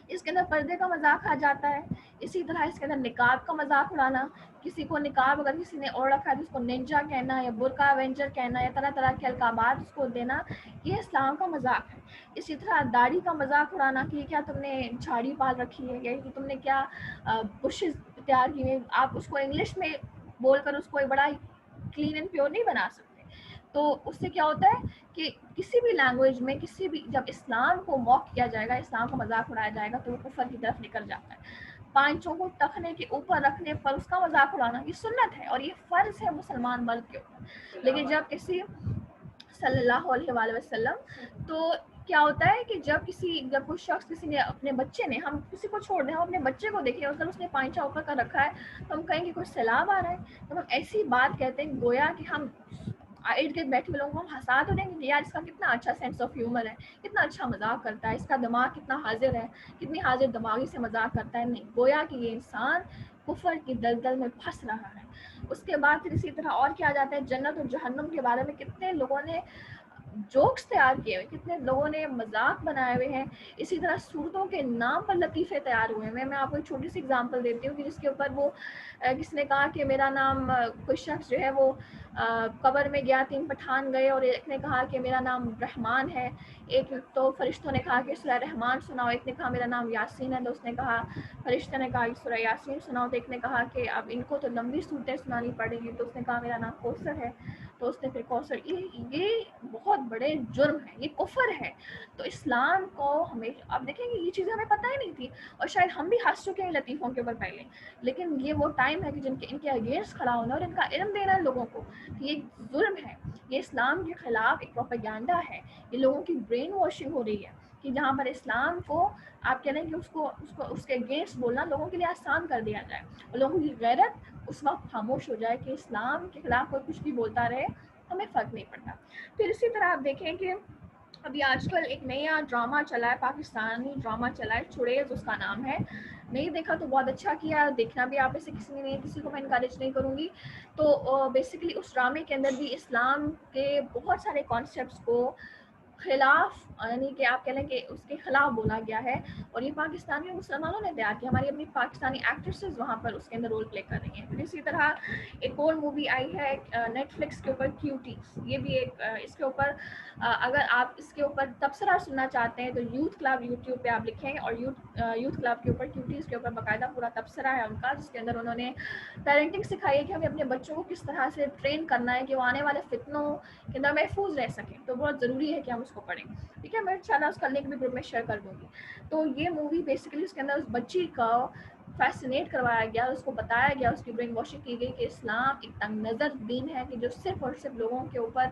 اس کے اندر پردے کا مذاق آ جاتا ہے. اسی طرح اس کے اندر نقاب کا مذاق اڑانا، کسی کو نقاب اگر کسی نے اوڑھ رکھا ہے تو اس کو ننجا کہنا یا برقع اوینجر کہنا یا طرح طرح کے القابات اس کو دینا، یہ اسلام کا مذاق ہے. اسی طرح داڑھی کا مذاق اڑانا کہ کیا تم نے جھاڑی پال رکھی ہے یا کہ تم نے کیا بشز تیار کی ہیں، آپ اس کو انگلش میں بول کر اس کو بڑا کلین اینڈ پیور نہیں بنا سکتے. تو اس سے کیا ہوتا ہے کہ کسی بھی لینگویج میں کسی بھی جب اسلام کو موک کیا جائے گا، اسلام کا مذاق اڑایا جائے گا تو وہ کفر کی طرف نکل جاتا ہے. پانچوں کو ٹخنے کے اوپر رکھنے پر اس کا مذاق اڑانا یہ سنت ہے اور یہ فرض ہے مسلمان مرد کے اوپر. لیکن جب کسی صلی اللہ علیہ وآلہ وسلم تو کیا ہوتا ہے کہ جب کوئی شخص کسی نے اپنے بچے نے، ہم کسی کو چھوڑ دیں، ہم اپنے بچے کو دیکھیں اور اس نے پائنچہ اوپر کر رکھا ہے تو ہم کہیں گے کوئی سیلاب آ رہا ہے. تو ہم ایسی بات کہتے ہیں گویا کہ ہم ارد گرد بیٹھے لوگوں کو ہم ہنسا تو دیں گے یار اس کا کتنا اچھا سینس آف ہیومر ہے، کتنا اچھا مذاق کرتا ہے، اس کا دماغ کتنا حاضر ہے، کتنی حاضر دماغی سے مذاق کرتا ہے. نہیں، گویا کہ یہ انسان کفر کی دلدل میں پھنس رہا ہے. اس کے بعد پھر اسی طرح اور کیا جاتا ہے، جنت اور جہنم کے بارے میں کتنے لوگوں نے جوکس تیار کیے ہوئے، کتنے لوگوں نے مذاق بنائے ہوئے ہیں. اسی طرح صورتوں کے نام پر لطیفے تیار ہوئے ہیں. میں آپ کو ایک چھوٹی سی اگزامپل دیتی ہوں کہ جس کے اوپر وہ کس نے کہا کہ میرا نام، کوئی شخص جو ہے وہ قبر میں گیا، 3 پٹھان گئے اور ایک نے کہا کہ میرا نام رحمان ہے. ایک تو فرشتوں نے کہا کہ سورہ رحمان سناؤ، ایک نے کہا میرا نام یاسین ہے تو اس نے کہا، فرشتہ نے کہا کہ سورہ یاسین سناؤ تو ایک نے کہا کہ اب ان کو تو لمبی صورتیں سنانی پڑیں گی تو اس نے کہا میرا نام کوثر ہے تو اس نے پھر کوثر. یہ بہت بڑے جرم ہے، یہ کفر ہے. تو اسلام کو ہمیشہ آپ دیکھیں گے یہ چیزیں ہمیں پتہ ہی نہیں تھی اور شاید ہم بھی ہنس چکے ہیں لطیفوں کے اوپر پہلے، لیکن یہ وہ ٹائم ہے کہ ان کے اگینسٹ کھڑا ہونا اور ان کا علم دینا لوگوں کو کہ یہ ظلم ہے، یہ اسلام کے خلاف ایک پروپیگنڈا ہے. یہ لوگوں کی برین واشنگ ہو رہی ہے کہ جہاں پر اسلام کو آپ کہہ رہے ہیں کہ اس کے اگینسٹ بولنا لوگوں کے لیے آسان کر دیا جائے اور لوگوں کی غیرت اس وقت خاموش ہو جائے کہ اسلام کے خلاف کوئی کچھ بھی بولتا رہے، ہمیں فرق نہیں پڑتا. پھر اسی طرح آپ دیکھیں کہ ابھی آج کل ایک نیا ڈرامہ چلا ہے، پاکستانی ڈرامہ چلا ہے، چڑیز اس کا نام ہے. نہیں دیکھا تو بہت اچھا کیا، دیکھنا بھی آپ میں سے کسی نے نہیں، کسی کو میں انکریج نہیں کروں گی. تو بیسیکلی اس ڈرامے کے اندر بھی اسلام کے بہت سارے کانسیپٹس کو خلاف، یعنی کہ آپ کہہ لیں کہ اس کے خلاف بولا گیا ہے اور یہ پاکستانی مسلمانوں نے تیار کیا. ہماری اپنی پاکستانی ایکٹریسز وہاں پر اس کے اندر رول پلے کر رہی ہیں. پھر اسی طرح ایک اور مووی آئی ہے نیٹ فلکس کے اوپر کیوٹیز، یہ بھی ایک اس کے اوپر اگر آپ اس کے اوپر تبصرہ سننا چاہتے ہیں تو یوتھ کلب یوٹیوب پہ آپ لکھیں اور یوتھ کلب کے اوپر کیوٹیز کے اوپر باقاعدہ پورا تبصرہ ہے ان کا، جس کے اندر انہوں نے پیرنٹنگ سکھائی ہے کہ ہمیں اپنے بچوں کو کس طرح سے ٹرین کرنا ہے کہ وہ آنے والے فتنوں کے اندر محفوظ رہ سکیں. تو بہت ضروری ہے کہ ہم اس کو پڑھیں. ٹھیک ہے، میں انشاءاللہ اس کا لنک بھی گروپ میں شیئر کر دوں گی. تو یہ مووی بیسیکلی اس کے اندر اس بچی کا فیسنیٹ کروایا گیا، اس کو بتایا گیا، اس کی برین واشنگ کی گئی کہ اسلام ایک تنگ نظر دین ہے کہ جو صرف اور صرف لوگوں کے اوپر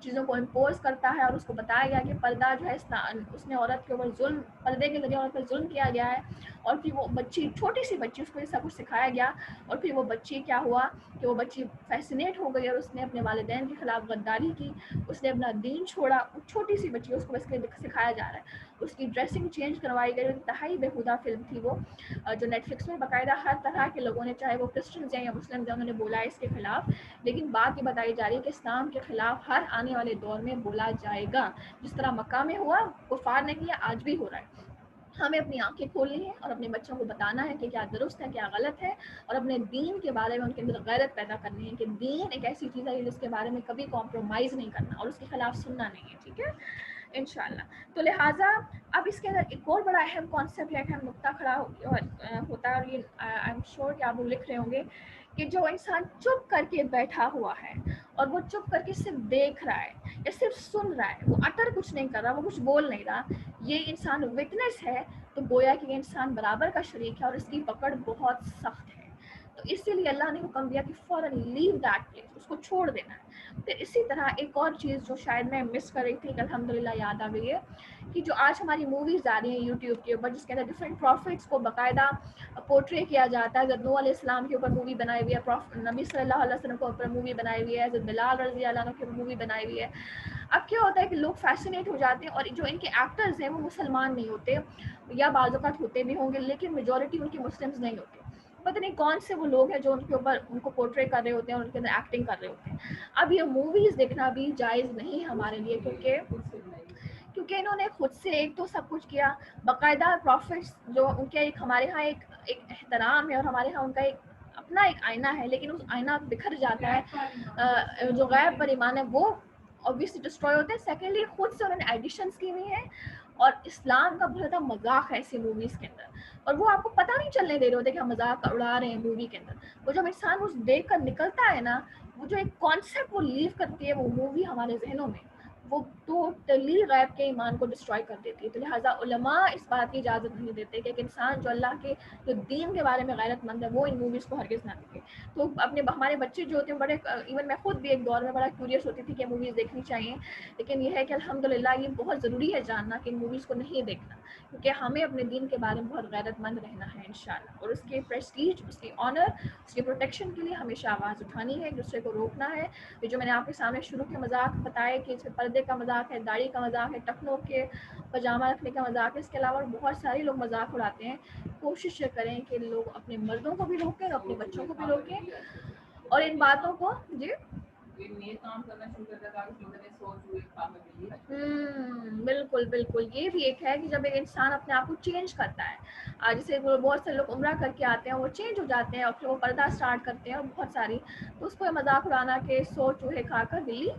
چیزوں کو امپوز کرتا ہے. اور اس کو بتایا گیا کہ پردہ جو ہے اس نے عورت کے اوپر ظلم، پردے کے ذریعے عورت پر ظلم کیا گیا ہے. اور پھر وہ بچی، چھوٹی سی بچی، اس کو یہ سب کچھ سکھایا گیا اور پھر وہ بچی کیا ہوا کہ وہ بچی فیسنیٹ ہو گئی اور اس نے اپنے والدین کے خلاف غداری کی، اس نے اپنا دین چھوڑا. چھوٹی سی بچی، اس کو بس سکھایا جا رہا ہے. اس کی ڈریسنگ چینج کروائی گئی، انتہائی بےہودہ فلم تھی وہ، جو نیٹ فلکس میں باقاعدہ ہر طرح کے لوگوں نے، چاہے وہ کرسچنز ہیں یا مسلم ہیں، انہوں نے بولا ہے اس کے خلاف. لیکن بات یہ بتائی جا رہی ہے کہ اسلام کے خلاف ہر آنے والے دور میں بولا جائے گا. جس طرح مکہ میں ہوا، کفار نے کیا، آج بھی ہو رہا ہے. ہمیں اپنی آنکھیں کھولنی ہیں اور اپنے بچوں کو بتانا ہے کہ کیا درست ہے کیا غلط ہے، اور اپنے دین کے بارے میں ان کے اندر غیرت پیدا کرنی ہے کہ دین ایک ایسی چیز ہے جس کے بارے میں کبھی کمپرومائز نہیں کرنا اور اس کے خلاف سننا نہیں ہے، ٹھیک ہے انشاءاللہ۔ تو لہٰذا اب اس کے اندر ایک اور بڑا اہم کانسیپٹ یا اہم نقطہ کھڑا ہوتا ہے، اور یہ آئی ایم شیور کہ آپ لوگ لکھ رہے ہوں گے کہ جو انسان چپ کر کے بیٹھا ہوا ہے اور وہ چپ کر کے صرف دیکھ رہا ہے یا صرف سن رہا ہے، وہ اٹر کچھ نہیں کر رہا، وہ کچھ بول نہیں رہا، یہ انسان وٹنس ہے، تو گویا کہ یہ انسان برابر کا شریک ہے اور اس کی پکڑ بہت سخت ہے۔ تو اسی لیے اللہ نے حکم دیا کہ فوراً لیو دیٹ پلیس، اس کو چھوڑ دینا ہے۔ پھر اسی طرح ایک اور چیز جو شاید میں مس کر رہی تھی کہ الحمدللہ یاد آ گئی ہے، کہ جو آج ہماری موویز آ رہی ہیں یوٹیوب کے اوپر جس کے اندر ڈفرینٹ پروفٹس کو باقاعدہ پورٹری کیا جاتا ہے، حضرت نوح علیہ السلام کے اوپر مووی بنائی ہوئی ہے، نبی صلی اللہ علیہ وسلم کے اوپر مووی بنائی ہوئی ہے، حضرت بلال رضی اللہ عنہ کے اوپر مووی بنائی ہوئی ہے۔ اب کیا ہوتا ہے کہ لوگ فیسینیٹ ہو جاتے ہیں، اور جو ان کے ایکٹرز ہیں وہ مسلمان نہیں ہوتے، یا بعض اوقات ہوتے بھی ہوں گے لیکن میجورٹی ان کی مسلمز نہیں ہوتے، پتہ نہیں کون سے وہ لوگ ہیں جو ان کے اوپر ان کو پورٹری کر رہے ہوتے ہیں اور ان کے اندر ایکٹنگ کر رہے ہوتے ہیں۔ اب یہ موویز دیکھنا بھی جائز نہیں ہمارے لیے، کیونکہ انہوں نے خود سے ایک تو سب کچھ کیا، باقاعدہ پروفٹس جو ان کے ایک ہمارے ہاں ایک احترام ہے اور ہمارے ہاں ان کا ایک اپنا ایک آئینہ ہے، لیکن اس آئینہ بکھر جاتا ہے، جو غیب پر ایمان ہے وہ obviously ڈسٹروائے ہوتے ہیں۔ سیکنڈلی خود سے انہوں نے ایڈیشنس کی ہوئی ہیں، اور اسلام کا بہت زیادہ مذاق ہے ایسی موویز کے اندر، اور وہ آپ کو پتہ نہیں چلنے دے رہے ہوتے کہ ہم مذاق اڑا رہے ہیں مووی کے اندر۔ وہ جب انسان اس دیکھ کر نکلتا ہے نا، وہ جو ایک کانسیپٹ وہ لیو کرتی ہے وہ مووی ہمارے ذہنوں میں، وہ ٹوٹلی غیب کے ایمان کو ڈسٹروائے کر دیتی ہے۔ تو لہٰذا علماء اس بات کی اجازت نہیں دیتے کہ ایک انسان جو اللہ کے جو دین کے بارے میں غیرت مند ہے وہ ان موویز کو ہرگز نہ دیکھے۔ تو اپنے ہمارے بچے جو ہوتے ہیں بڑے، ایون میں خود بھی ایک دور میں بڑا کیوریس ہوتی تھی کہ موویز دیکھنی چاہیے، لیکن یہ ہے کہ الحمدللہ یہ بہت ضروری ہے جاننا کہ ان موویز کو نہیں دیکھنا، کیونکہ ہمیں اپنے دین کے بارے میں بہت غیرت مند رہنا ہے انشاءاللہ، اور اس کے پریسٹیج، اس کی آنر، اس کی پروٹیکشن کے لیے ہمیشہ آواز اٹھانی ہے، ایک دوسرے کو روکنا ہے۔ یہ جو میں نے آپ کے سامنے شروع کے مذاق بتائے کہ اس میں پردے کا مذاق ہے، داڑھی کا مذاق ہے، ٹخنوں کے پاجامہ رکھنے کا مذاق ہے، اس کے علاوہ بہت سارے لوگ مذاق اڑاتے ہیں۔ کوشش یہ کریں کہ لوگ اپنے مردوں کو بھی روکیں، اپنے بچوں کو بھی روکیں، اور ان باتوں کو جی بالکل بالکل، یہ بھی ایک ہے کہ جب ایک انسان اپنے آپ کو چینج کرتا ہے، جیسے بہت سے لوگ عمرہ کر کے آتے ہیں، وہ چینج ہو جاتے ہیں اور پھر وہ پردہ اسٹارٹ کرتے ہیں، اور بہت ساری تو اس کو مذاق اڑانا کہ 100 چوہے کھا کر بلی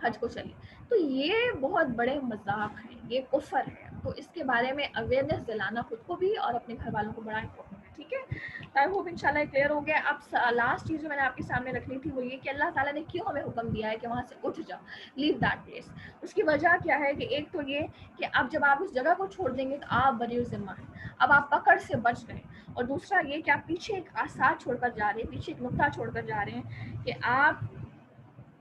حج کو چلی، تو یہ بہت بڑے مذاق ہیں، یہ کفر ہے۔ تو اس کے بارے میں اویئرنیس دلانا خود کو بھی اور اپنے گھر والوں کو بڑا امپورٹنٹ ہے، ٹھیک ہے۔ آئی ہوپ انشاءاللہ کلیئر ہو گیا۔ اب لاسٹ چیز جو میں نے آپ کے سامنے رکھنی تھی وہ یہ کہ اللہ تعالیٰ نے کیوں ہمیں حکم دیا ہے کہ وہاں سے اٹھ جاؤ، لیو دیٹ پلیس۔ اس کی وجہ کیا ہے کہ ایک تو یہ کہ اب جب آپ اس جگہ کو چھوڑ دیں گے تو آپ بری ذمہ ہیں، اب آپ پکڑ سے بچ گئے، اور دوسرا یہ کہ آپ پیچھے ایک آثار چھوڑ کر جا رہے ہیں، پیچھے ایک نقطہ چھوڑ کر جا رہے ہیں کہ آپ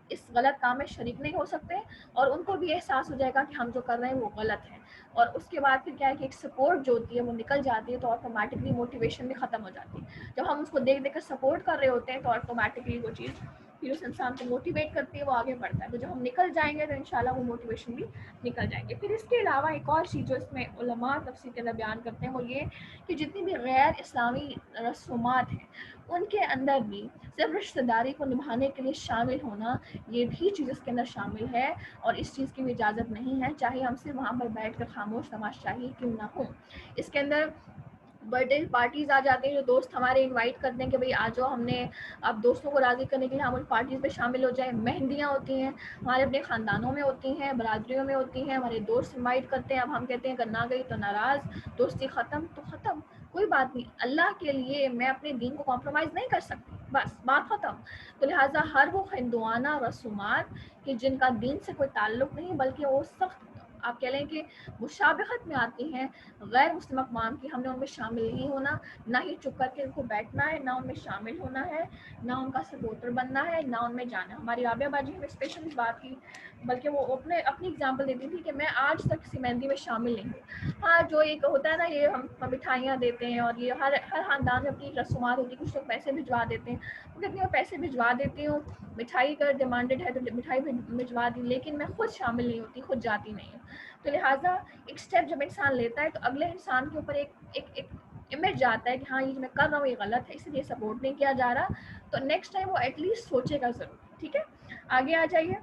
اس غلط کام میں شریک نہیں ہو سکتے، اور ان کو بھی احساس ہو جائے گا کہ ہم جو کر رہے ہیں وہ غلط ہے، اور اس کے بعد پھر کیا ہے کہ ایک سپورٹ جو ہوتی ہے وہ نکل جاتی ہے، تو آٹومیٹکلی موٹیویشن بھی ختم ہو جاتی ہے۔ جب ہم اس کو دیکھ دیکھ کر سپورٹ کر رہے ہوتے ہیں تو آٹومیٹکلی وہ چیز پھر اس انسان کو موٹیویٹ کرتی ہے، وہ آگے بڑھتا ہے، تو جب ہم نکل جائیں گے تو انشاءاللہ وہ موٹیویشن بھی نکل جائیں گے۔ پھر اس کے علاوہ ایک اور چیز جو اس میں علماء تفسیر کے اندر بیان کرتے ہیں وہ یہ کہ جتنی بھی غیر اسلامی رسومات ہیں ان کے اندر بھی صرف رشتہ داری کو نبھانے کے لیے شامل ہونا، یہ بھی چیز اس کے اندر شامل ہے، اور اس چیز کی بھی اجازت نہیں ہے، چاہے ہم سے وہاں پر بیٹھ کر خاموش تماشائی کیوں نہ ہوں۔ اس کے اندر برتھ ڈے پارٹیز آ جاتے ہیں، جو دوست ہمارے انوائٹ کرتے ہیں کہ بھئی آ جاؤ، ہم نے اب دوستوں کو راضی کرنے کے لیے ہم ان پارٹیز میں شامل ہو جائیں۔ مہندیاں ہوتی ہیں، ہمارے اپنے خاندانوں میں ہوتی ہیں، برادریوں میں ہوتی ہیں، ہمارے دوست انوائٹ کرتے ہیں، اب ہم کہتے ہیں اگر نہ گئی تو ناراض، دوستی ختم تو ختم، کوئی بات نہیں، اللہ کے لیے میں اپنے دین کو کمپرومائز نہیں کر سکتی، بس بات ختم۔ تو لہٰذا ہر وہ ہندوانہ رسومات کہ جن کا دین سے کوئی تعلق نہیں بلکہ وہ سخت آپ کہہ لیں کہ مشابہت میں آتی ہیں غیر مسلم اقوام کی، ہم نے ان میں شامل نہیں ہونا، نہ ہی چپ کر کے ان کو بیٹھنا ہے، نہ ان میں شامل ہونا ہے، نہ ان کا سپورٹر بننا ہے، نہ ان میں جانا ہے۔ ہماری رابعہ باجی ہمیں اسپیشل اس بات کی، بلکہ وہ اپنی اگزامپل دیتی تھی کہ میں آج تک کسی مہندی میں شامل نہیں ہوں۔ ہاں جو ایک ہوتا ہے نا، یہ ہم مٹھائیاں دیتے ہیں، اور یہ ہر خاندان میں اپنی رسومات ہوتی ہے، کچھ لوگ پیسے بھجوا دیتے ہیں، وہ کہتی ہیں پیسے بھجوا دیتی ہوں، مٹھائی کا ڈیمانڈڈ ہے تو مٹھائی بھجوا دی، لیکن میں خود شامل نہیں ہوتی، خود جاتی نہیں ہوں۔ تو لہٰذا ایک اسٹیپ جب انسان لیتا ہے تو اگلے انسان کے اوپر ایک امیج آتا ہے کہ ہاں یہ جو میں کر رہا ہوں یہ غلط ہے، اس لیے سپورٹ نہیں کیا جا رہا، تو نیکسٹ ٹائم وہ ایٹ لیسٹ سوچے گا ضرور، ٹھیک ہے۔ آگے آ جائیے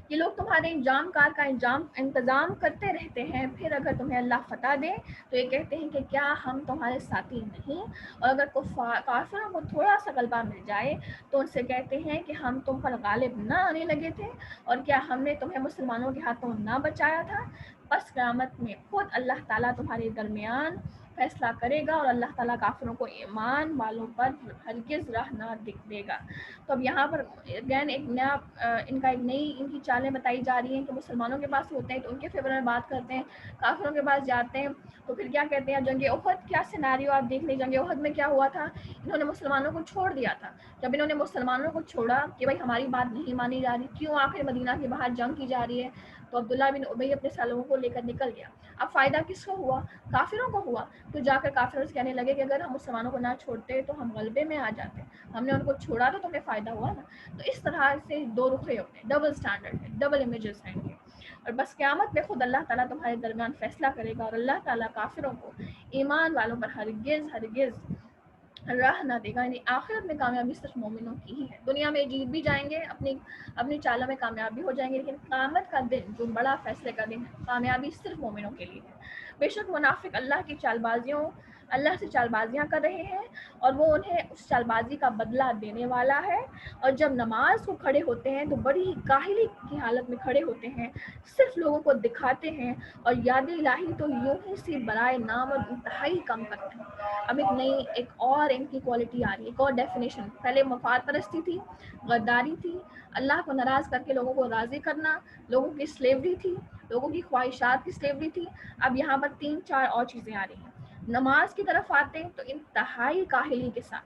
یہ لوگ تمہارے انجام کار کا انتظام کرتے رہتے ہیں، پھر اگر تمہیں اللہ فتح دے تو یہ کہتے ہیں کہ کیا ہم تمہارے ساتھی نہیں، اور اگر کافروں کو تھوڑا سا غلبہ مل جائے تو ان سے کہتے ہیں کہ ہم تم پر غالب نہ آنے لگے تھے، اور کیا ہم نے تمہیں مسلمانوں کے ہاتھوں نہ بچایا تھا۔ بس قیامت میں خود اللہ تعالیٰ تمہارے درمیان فیصلہ کرے گا، اور اللہ تعالیٰ کافروں کو ایمان والوں پر ہرگز راہ نہ دے گا۔ تو اب یہاں پر اگین ایک نیا ان کا ایک نئی ان کی چالیں بتائی جا رہی ہیں کہ مسلمانوں کے پاس ہوتے ہیں تو ان کے فیور میں بات کرتے ہیں، کافروں کے پاس جاتے ہیں تو پھر کیا کہتے ہیں۔ جنگ احد کیا سیناریو آپ دیکھ لیں، جنگ احد میں کیا ہوا تھا، انہوں نے مسلمانوں کو چھوڑ دیا تھا۔ جب انہوں نے مسلمانوں کو چھوڑا کہ بھائی ہماری بات نہیں مانی جا رہی، کیوں آخر مدینہ کے باہر جنگ کی جا رہی ہے، تو عبداللہ بن ابی اپنے سالوں کو لے کر نکل گیا۔ اب فائدہ کس کو ہوا، کافروں کو ہوا۔ تو جا کر کافر کہنے لگے کہ اگر ہم مسلمانوں کو نہ چھوڑتے تو ہم غلبے میں آ جاتے، ہم نے ان کو چھوڑا تو تمہیں فائدہ ہوا نا۔ تو اس طرح سے دو رخے ہوتے ہیں، ڈبل سٹینڈرڈ ہے، ڈبل امیجز ہیں یہ۔ اور بس قیامت میں خود اللہ تعالیٰ تمہارے درمیان فیصلہ کرے گا، اور اللہ تعالیٰ کافروں کو ایمان والوں پر ہرگز راہ نہ دے گا، یعنی آخرت میں کامیابی صرف مومنوں کی ہی ہے۔ دنیا میں جیت بھی جائیں گے، اپنی چالوں میں کامیاب بھی ہو جائیں گے، لیکن قیامت کا دن جو بڑا فیصلے کا دن ہے، کامیابی صرف مومنوں کے لیے ہے۔ بے شک منافق اللہ سے چال بازیاں کر رہے ہیں، اور وہ انہیں اس چال بازی کا بدلہ دینے والا ہے، اور جب نماز کو کھڑے ہوتے ہیں تو بڑی ہی کاہلی کی حالت میں کھڑے ہوتے ہیں، صرف لوگوں کو دکھاتے ہیں، اور یاد الہی تو یوں ہی سی برائے نام اور انتہائی کم کرتے ہیں۔ اب ایک اور ان کی کوالٹی آ رہی ہے، ایک اور ڈیفینیشن۔ پہلے مفاد پرستی تھی، غداری تھی، اللہ کو ناراض کر کے لوگوں کو راضی کرنا، لوگوں کی سلیوری تھی، لوگوں کی خواہشات کی سلیوری تھی۔ اب یہاں پر 3-4 اور چیزیں آ رہی ہیں۔ نماز کی طرف آتے ہیں تو انتہائی کاہلی کے ساتھ،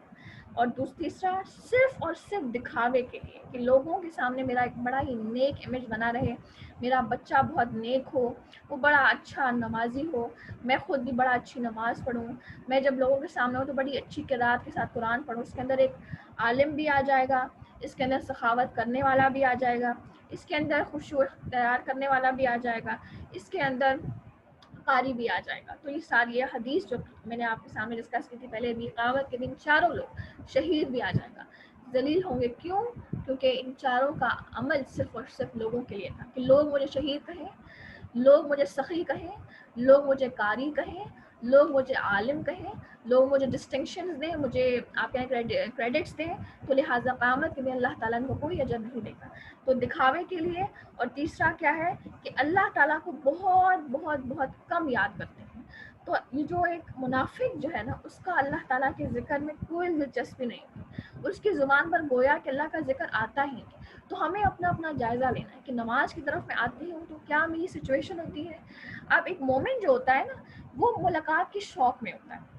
اور تیسرا صرف اور صرف دکھاوے کے لیے کہ لوگوں کے سامنے میرا ایک بڑا ہی نیک امیج بنا رہے، میرا بچہ بہت نیک ہو، وہ بڑا اچھا نمازی ہو، میں خود بھی بڑا اچھی نماز پڑھوں، میں جب لوگوں کے سامنے ہوں تو بڑی اچھی قرات کے ساتھ قرآن پڑھوں۔ اس کے اندر ایک عالم بھی آ جائے گا، اس کے اندر سخاوت کرنے والا بھی آ جائے گا، اس کے اندر خشوع اختیار کرنے والا بھی آ جائے گا، اس کے اندر قاری بھی آ جائے گا۔ تو یہ ساری یہ حدیث جو میں نے آپ کے سامنے ڈسکس کی تھی پہلے بھی، قیامت کے دن چاروں لوگ، شہید بھی آ جائے گا، ذلیل ہوں گے۔ کیوں؟ کیونکہ ان چاروں کا عمل صرف اور صرف لوگوں کے لیے تھا کہ لوگ مجھے شہید کہیں، لوگ مجھے سخی کہیں، لوگ مجھے قاری کہیں، لوگ مجھے عالم کہیں، لوگ مجھے ڈسٹنکشنز دیں، مجھے آپ کہیں کریڈٹس دیں، تو لہٰذا قیامت کے دن اللہ تعالیٰ کو کوئی اجر نہیں دے گا۔ تو دکھاوے کے لیے۔ اور تیسرا کیا ہے کہ اللہ تعالیٰ کو بہت بہت بہت کم یاد کرتے ہیں۔ تو یہ جو ایک منافق جو ہے نا، اس کا اللہ تعالیٰ کے ذکر میں کوئی دلچسپی نہیں ہوتی، اس کی زبان پر گویا کہ اللہ کا ذکر آتا ہی نہیں۔ تو ہمیں اپنا جائزہ لینا ہے کہ نماز کی طرف میں آتی ہوں تو کیا میری سچویشن ہوتی ہے۔ اب ایک مومن جو ہوتا ہے نا، وہ ملاقات کے شوق میں ہوتا ہے،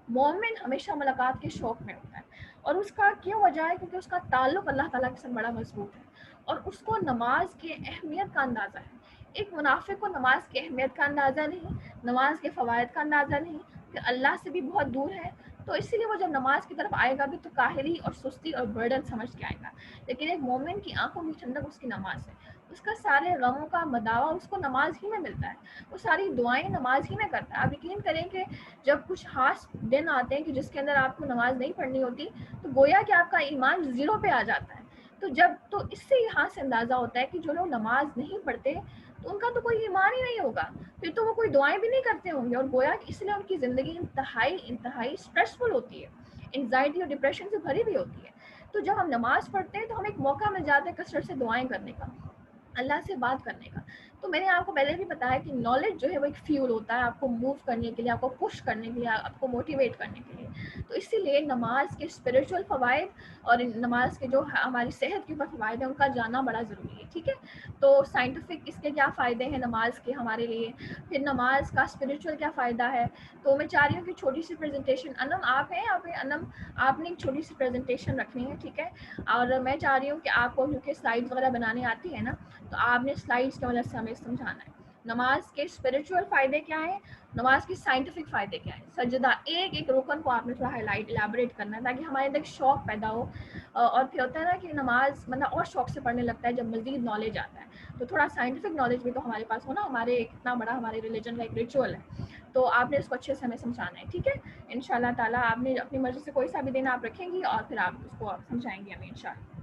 مومن ہمیشہ ملاقات کے شوق میں ہوتا ہے، اور اس کا کیوں وجہ ہے کیونکہ اس کا تعلق اللہ تعالیٰ کے ساتھ بڑا مضبوط ہے، اور اس کو نماز کی اہمیت کا اندازہ ہے۔ ایک منافق کو نماز کی اہمیت کا اندازہ نہیں، نماز کے فوائد کا اندازہ نہیں، کہ اللہ سے بھی بہت دور ہے، تو اسی لیے وہ جب نماز کی طرف آئے گا بھی تو کاہلی اور سستی اور برڈن سمجھ کے آئے گا۔ لیکن ایک مومن کی آنکھوں کی ٹھنڈک اس کی نماز ہے، اس کا سارے غموں کا مداوا اس کو نماز ہی میں ملتا ہے، وہ ساری دعائیں نماز ہی میں کرتا ہے۔ آپ یقین کریں کہ جب کچھ خاص دن آتے ہیں کہ جس کے اندر آپ کو نماز نہیں پڑھنی ہوتی، تو گویا کہ آپ کا ایمان زیرو پہ آ جاتا ہے۔ تو اس سے یہاں سے اندازہ ہوتا ہے کہ جو لوگ نماز نہیں پڑھتے تو ان کا تو کوئی ایمان ہی نہیں ہوگا، پھر تو وہ کوئی دعائیں بھی نہیں کرتے ہوں گے، اور گویا کہ اس لیے ان کی زندگی انتہائی اسٹریسفل ہوتی ہے، انزائٹی اور ڈپریشن سے بھری بھی ہوتی ہے۔ تو جب ہم نماز پڑھتے ہیں تو ہمیں ایک موقع مل جاتا ہے کثرت سے دعائیں کرنے کا، اللہ سے بات کرنے کا۔ تو میں نے آپ کو پہلے بھی بتایا کہ نالج جو ہے وہ ایک فیول ہوتا ہے آپ کو موو کرنے کے لیے، آپ کو پش کرنے کے لیے، آپ کو موٹیویٹ کرنے کے لیے۔ تو اسی لیے نماز کے اسپریچول فوائد اور نماز کے جو ہماری صحت کے اوپر فوائد ہیں ان کا جاننا بڑا ضروری ہے، ٹھیک ہے۔ تو سائنٹیفک اس کے کیا فائدے ہیں نماز کے ہمارے لیے، پھر نماز کا اسپریچول کیا فائدہ ہے۔ تو میں چاہ رہی ہوں کہ چھوٹی سی پریزنٹیشن، انم آپ ہیں یہاں پہ، انم آپ نے ایک چھوٹی سی پریزنٹیشن رکھنی ہے، ٹھیک ہے۔ اور میں چاہ رہی ہوں کہ آپ کو کیونکہ سلائڈز وغیرہ بنانے آتی ہے نا، تو آپ نے سلائڈس کی مدد سے ہمیں سمجھانا ہے نماز کے اسپریچول فائدے کیا ہیں، نماز کے سائنٹیفک فائدے کیا ہیں، سجدہ ایک رکن کو آپ نے تھوڑا الیبوریٹ کرنا ہے تاکہ ہمارے اندر شوق پیدا ہو، اور پھر ہوتا ہے نا کہ نماز بندہ اور شوق سے پڑھنے لگتا ہے جب مزید نالج آتا ہے، تو تھوڑا سائنٹیفک نالج بھی تو ہمارے پاس ہو نا، ہمارے اتنا بڑا ہمارے ریلیجن کا ایک ریچول ہے، تو آپ نے اس کو اچھے سے ہمیں سمجھانا ہے، ٹھیک ہے۔ انشاءاللہ تعالیٰ آپ نے اپنی مرضی سے کوئی سا بھی دن آپ رکھیں گی اور پھر آپ اس کو سمجھائیں گے ہمیں انشاءاللہ۔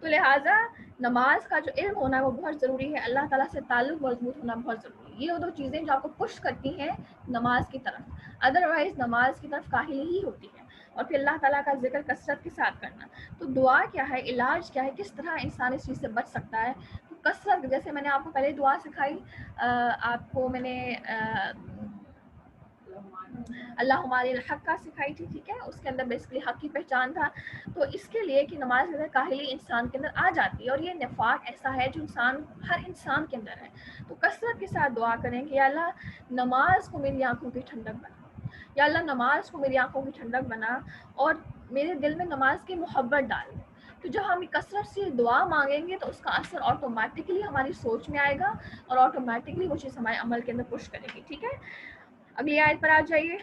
تو لہٰذا نماز کا جو علم ہونا ہے وہ بہت ضروری ہے، اللہ تعالیٰ سے تعلق مضبوط ہونا بہت ضروری ہے. یہ وہ دو چیزیں جو آپ کو پش کرتی ہیں نماز کی طرف، ادروائز نماز کی طرف کاہلی ہی ہوتی ہے. اور پھر اللہ تعالیٰ کا ذکر کثرت کے ساتھ کرنا. تو دعا کیا ہے، علاج کیا ہے، کس طرح انسان اس چیز سے بچ سکتا ہے. تو کثرت، جیسے میں نے آپ کو پہلے دعا سکھائی، آپ کو میں نے اللہ ہمارے الحق کا سکھائی تھی، ٹھیک ہے، اس کے اندر بیسکلی حق کی پہچان تھا. تو اس کے لیے کہ نماز کے اندر کاہلی انسان کے اندر آ جاتی ہے، اور یہ نفاق ایسا ہے جو ہر انسان کے اندر ہے. تو کثرت کے ساتھ دعا کریں کہ یا اللہ نماز کو میری آنکھوں کی ٹھنڈک بنا، یا اللہ نماز کو میری آنکھوں کی ٹھنڈک بنا اور میرے دل میں نماز کی محبت ڈال. تو جب ہم کثرت سے دعا مانگیں گے تو اس کا اثر آٹومیٹکلی ہماری سوچ میں آئے گا، اور آٹومیٹکلی وہ چیز ہمارے عمل کے اندر پش کرے گی. ٹھیک ہے، اگلی آیت پر آ جائیے.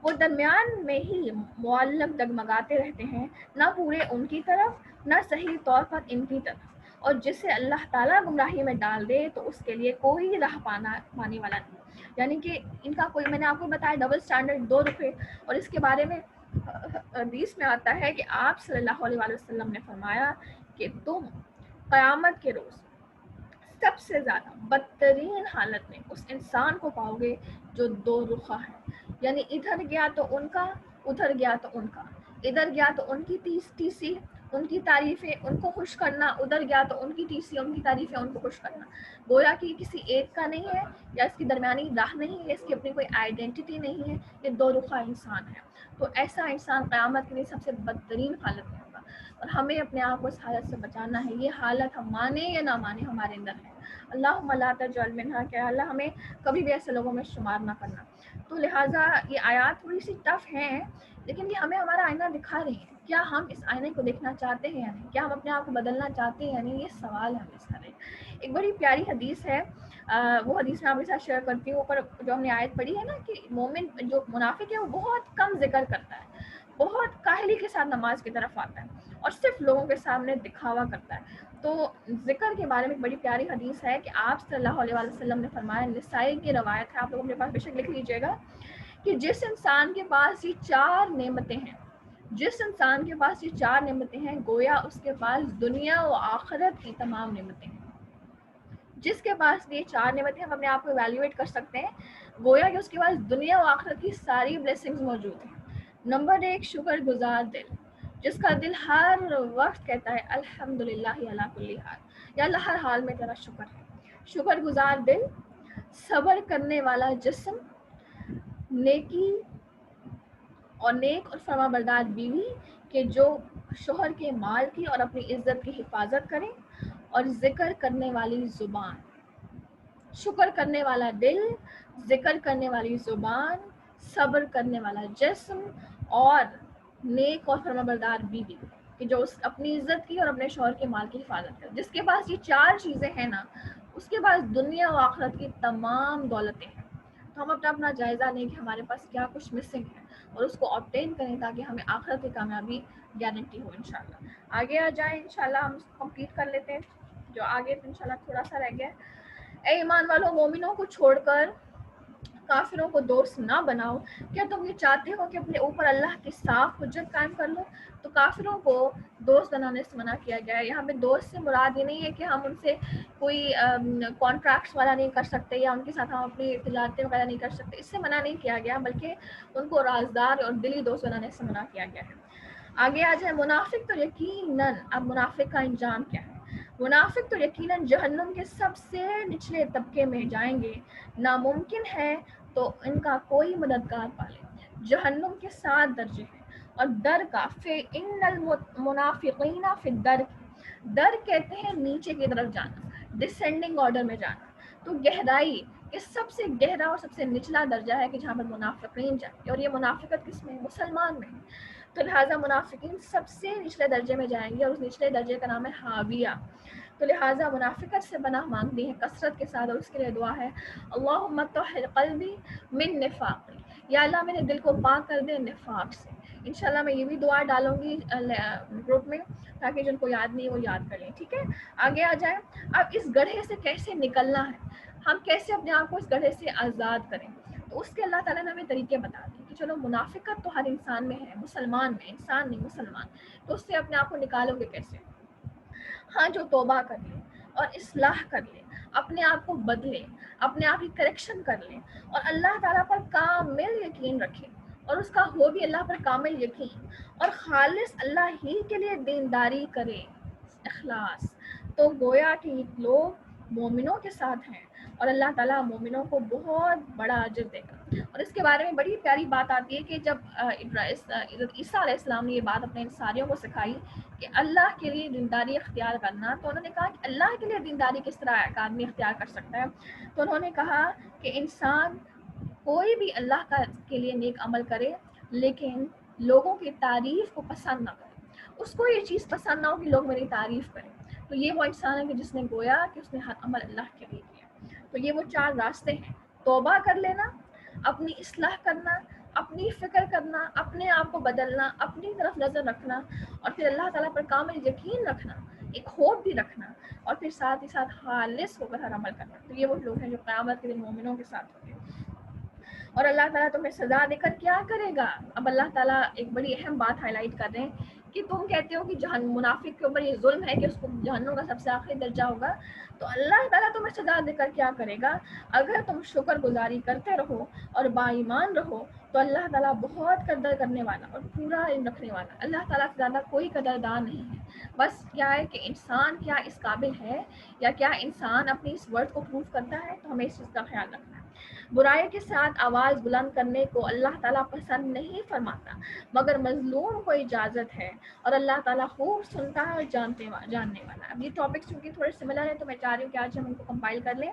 وہ درمیان میں ہی معلق ڈگمگاتے رہتے ہیں، نہ پورے ان کی طرف نہ صحیح طور پر ان کی طرف، اور جسے اللہ تعالیٰ گمراہی میں ڈال دے تو اس کے لیے کوئی راہ پانے والا نہیں. یعنی کہ ان کا کوئی، میں نے آپ کو بتایا ڈبل سٹینڈرڈ 2 روپے. اور اس کے بارے میں حدیث میں آتا ہے کہ آپ صلی اللہ علیہ وسلم نے فرمایا کہ تم قیامت کے روز سب سے زیادہ بدترین حالت میں اس انسان کو پاؤ گے جو 2 رخا ہے. یعنی ادھر گیا تو ان کا، ادھر گیا تو ان کا، ادھر گیا تو ان کی ٹیسی ان کی تعریفیں ان کو خوش کرنا، ادھر گیا تو ان کی ٹیسی ان کی تعریفیں ان کو خوش کرنا. گویا کہ کسی ایک کا نہیں ہے، یا اس کی درمیانی راہ نہیں ہے، اس کی اپنی کوئی آئیڈینٹی نہیں ہے، یہ 2 رخا انسان ہے. تو ایسا انسان قیامت کے لیے سب سے بدترین حالت میں ہوگا، اور ہمیں اپنے آپ کو اس حالت سے بچانا ہے. یہ حالت ہم مانے یا نہ مانے ہمارے اندر ہے. اللہم لا تجعل منہا، کہ اللہ ہمیں کبھی بھی ایسے لوگوں میں شمار نہ کرنا. تو لہٰذا یہ آیات تھوڑی سی ٹف ہیں، لیکن یہ ہمیں ہمارا آئینہ دکھا رہی ہیں. کیا ہم اس آئینے کو دیکھنا چاہتے ہیں یا نہیں؟ کیا ہم اپنے آپ کو بدلنا چاہتے ہیں یا نہیں؟ یہ سوال ہے ہمیں اس کا. ایک بڑی پیاری حدیث ہے، وہ حدیث میں آپ کے ساتھ شیئر کرتی ہوں. پر جو ہم نے آیت پڑھی ہے نا کہ مومن جو منافق ہے وہ بہت کم ذکر کرتا ہے، بہت کاہلی کے ساتھ نماز کی طرف آتا ہے، اور صرف لوگوں کے سامنے دکھاوا کرتا ہے. تو ذکر کے بارے میں ایک بڑی پیاری حدیث ہے کہ آپ صلی اللہ علیہ وسلم نے فرمایا، نسائی کی روایت ہے، آپ لوگ اپنے پاس بے شک لکھ لیجیے گا، کہ جس انسان کے پاس یہ 4 نعمتیں ہیں، جس انسان کے پاس یہ 4 نعمتیں ہیں، گویا اس کے پاس دنیا و آخرت کی تمام نعمتیں ہیں. جس کے پاس یہ 4 نعمتیں ہم اپنے آپ کو ایویلیویٹ کر سکتے ہیں، گویا کہ اس کے پاس دنیا و آخرت کی ساری بلیسنگز موجود ہیں. نمبر 1، شکر گزار دل، جس کا دل ہر وقت کہتا ہے الحمدللہ علی کل حال، یا اللہ ہر حال میں تیرا شکر ہے. شکر گزار دل. صبر کرنے والا جسم، نیکی اور نیک اور فرما بردار بیوی کہ جو شوہر کے مال کی اور اپنی عزت کی حفاظت کریں، اور ذکر کرنے والی زبان. شکر کرنے والا دل، ذکر کرنے والی زبان، صبر کرنے والا جسم، اور نیک اور فرما بردار بیوی کہ جو اپنی عزت کی اور اپنے شوہر کے مال کی حفاظت کرے. جس کے پاس یہ 4 چیزیں ہیں نا، اس کے پاس دنیا و آخرت کی تمام دولتیں ہیں. تو ہم اپنا جائزہ لیں کہ ہمارے پاس کیا کچھ مسنگ ہے، اور اس کو آبٹین کریں تاکہ ہمیں آخرت کی کامیابی گارنٹی ہو انشاءاللہ. آگے آ جائیں انشاءاللہ، ہم کمپلیٹ کر لیتے ہیں جو آگے انشاءاللہ تھوڑا سا رہ گیا. اے ایمان والوں، مومنوں کو چھوڑ کر کافروں کو دوست نہ بناؤ. کیا تم یہ چاہتے ہو کہ اپنے اوپر اللہ کی صاف حجت قائم کر لو؟ تو کافروں کو دوست بنانے سے منع کیا گیا ہے. یہاں پہ دوست سے مراد یہ نہیں ہے کہ ہم ان سے کوئی کانٹریکٹس والا نہیں کر سکتے، یا ان کے ساتھ ہم اپنی تجارتیں وغیرہ نہیں کر سکتے، اس سے منع نہیں کیا گیا، بلکہ ان کو رازدار اور دلی دوست بنانے سے منع کیا گیا ہے. آگے آ جائے منافق تو یقیناً، اب منافق کا انجام کیا ہے؟ منافق تو یقیناً جہنم کے سب سے نچلے طبقے میں جائیں گے. ناممکن ہے تو ان کا کوئی مددگار پالے. جہنم کے 7 درجے ہیں، اور در کا فَإِنَّ الْمُنَافِقِينَ فِي الدَّرْكِ، در کہتے ہیں نیچے کی طرف جانا، ڈسینڈنگ آرڈر میں جانا. تو گہرائی کہ سب سے گہرا اور سب سے نچلا درجہ ہے کہ جہاں پر منافقین جائیں گے. اور یہ منافقت کس میں؟ مسلمان میں. تو لہٰذا منافقین سب سے نچلے درجے میں جائیں گے، اور اس نچلے درجے کا نام ہے حاویہ. تو لہٰذا منافقت سے پناہ مانگنی ہے کثرت کے ساتھ، اور اس کے لیے دعا ہے اللہم طہر قلبی من نفاق، یا اللہ میرے دل کو پاک کر دے نفاق سے. انشاءاللہ میں یہ بھی دعا ڈالوں گی گروپ میں، تاکہ جن کو یاد نہیں وہ یاد کر لیں. ٹھیک ہے، آگے آ جائیں. اب اس گڑھے سے کیسے نکلنا ہے، ہم کیسے اپنے آپ کو اس گڑھے سے آزاد کریں؟ تو اس کے اللہ تعالیٰ نے ہمیں طریقے بتا دیے کہ کہ چلو منافقت تو ہر انسان میں ہے، مسلمان میں، انسان نہیں مسلمان، تو اس سے اپنے آپ کو نکالو گے کیسے؟ ہاں جو توبہ کر لے اور اصلاح کر لے، اپنے آپ کو بدلے، اپنے آپ کی کریکشن کر لے اور اللہ تعالیٰ پر کامل یقین رکھے، اور اس کا ہو بھی اللہ پر کامل یقین، اور خالص اللہ ہی کے لیے دینداری کرے، اخلاص، تو گویا کہ لوگ مومنوں کے ساتھ ہیں اور اللہ تعالیٰ مومنوں کو بہت بڑا اجر دے گا۔ اور اس کے بارے میں بڑی پیاری بات آتی ہے کہ جب عیسیٰ علیہ السلام نے یہ بات اپنے انصاریوں کو سکھائی کہ اللہ کے لیے دینداری اختیار کرنا، تو انہوں نے کہا کہ اللہ کے لیے دینداری کس طرح ایک آدمی اختیار کر سکتا ہے؟ تو انہوں نے کہا کہ انسان کوئی بھی اللہ کے لیے نیک عمل کرے لیکن لوگوں کی تعریف کو پسند نہ کرے، اس کو یہ چیز پسند نہ ہو کہ لوگ میری تعریف کریں، تو یہ وہ انسان ہے کہ جس نے گویا کہ اس نے ہر عمل اللہ کے لیے کیا۔ تو یہ وہ 4 راستے ہیں: توبہ کر لینا، اپنی اصلاح کرنا، اپنی فکر کرنا، اپنے آپ کو بدلنا، اپنی طرف نظر رکھنا، اور پھر اللہ تعالیٰ پر کامل یقین رکھنا، ایک خوف بھی رکھنا، اور پھر ساتھ ہی ساتھ خالص ہو کر ہر عمل کرنا۔ تو یہ وہ لوگ ہیں جو قیامت کے دن مومنوں کے ساتھ ہوں گے۔ اور اللہ تعالیٰ تمہیں سزا دے کر کیا کرے گا؟ اب اللہ تعالیٰ ایک بڑی اہم بات ہائی لائٹ کر رہے ہیں کہ تم کہتے ہو کہ منافق کے اوپر یہ ظلم ہے کہ اس کو جہنم کا سب سے آخری درجہ ہوگا، تو اللہ تعالیٰ تمہیں سزا دے کر کیا کرے گا؟ اگر تم شکر گزاری کرتے رہو اور با ایمان رہو تو اللہ تعالیٰ بہت قدر کرنے والا اور پورا علم رکھنے والا، اللہ تعالیٰ سے زیادہ کوئی قدردان نہیں ہے۔ بس کیا ہے کہ انسان کیا اس قابل ہے، یا کیا انسان اپنی اس ورڈ کو پروف کرتا ہے؟ تو ہمیں اس چیز کا خیال رکھنا ہے۔ برائی کے ساتھ آواز بلند کرنے کو اللہ تعالیٰ پسند نہیں فرماتا، مگر مظلوم کو اجازت ہے، اور اللہ تعالیٰ خوب سنتا ہے اور جاننے والا ہے۔ اب یہ ٹاپکس چونکہ تھوڑے سملر ہیں تو میں چاہ رہی ہوں کہ آج ہم ان کو کمپائل کر لیں۔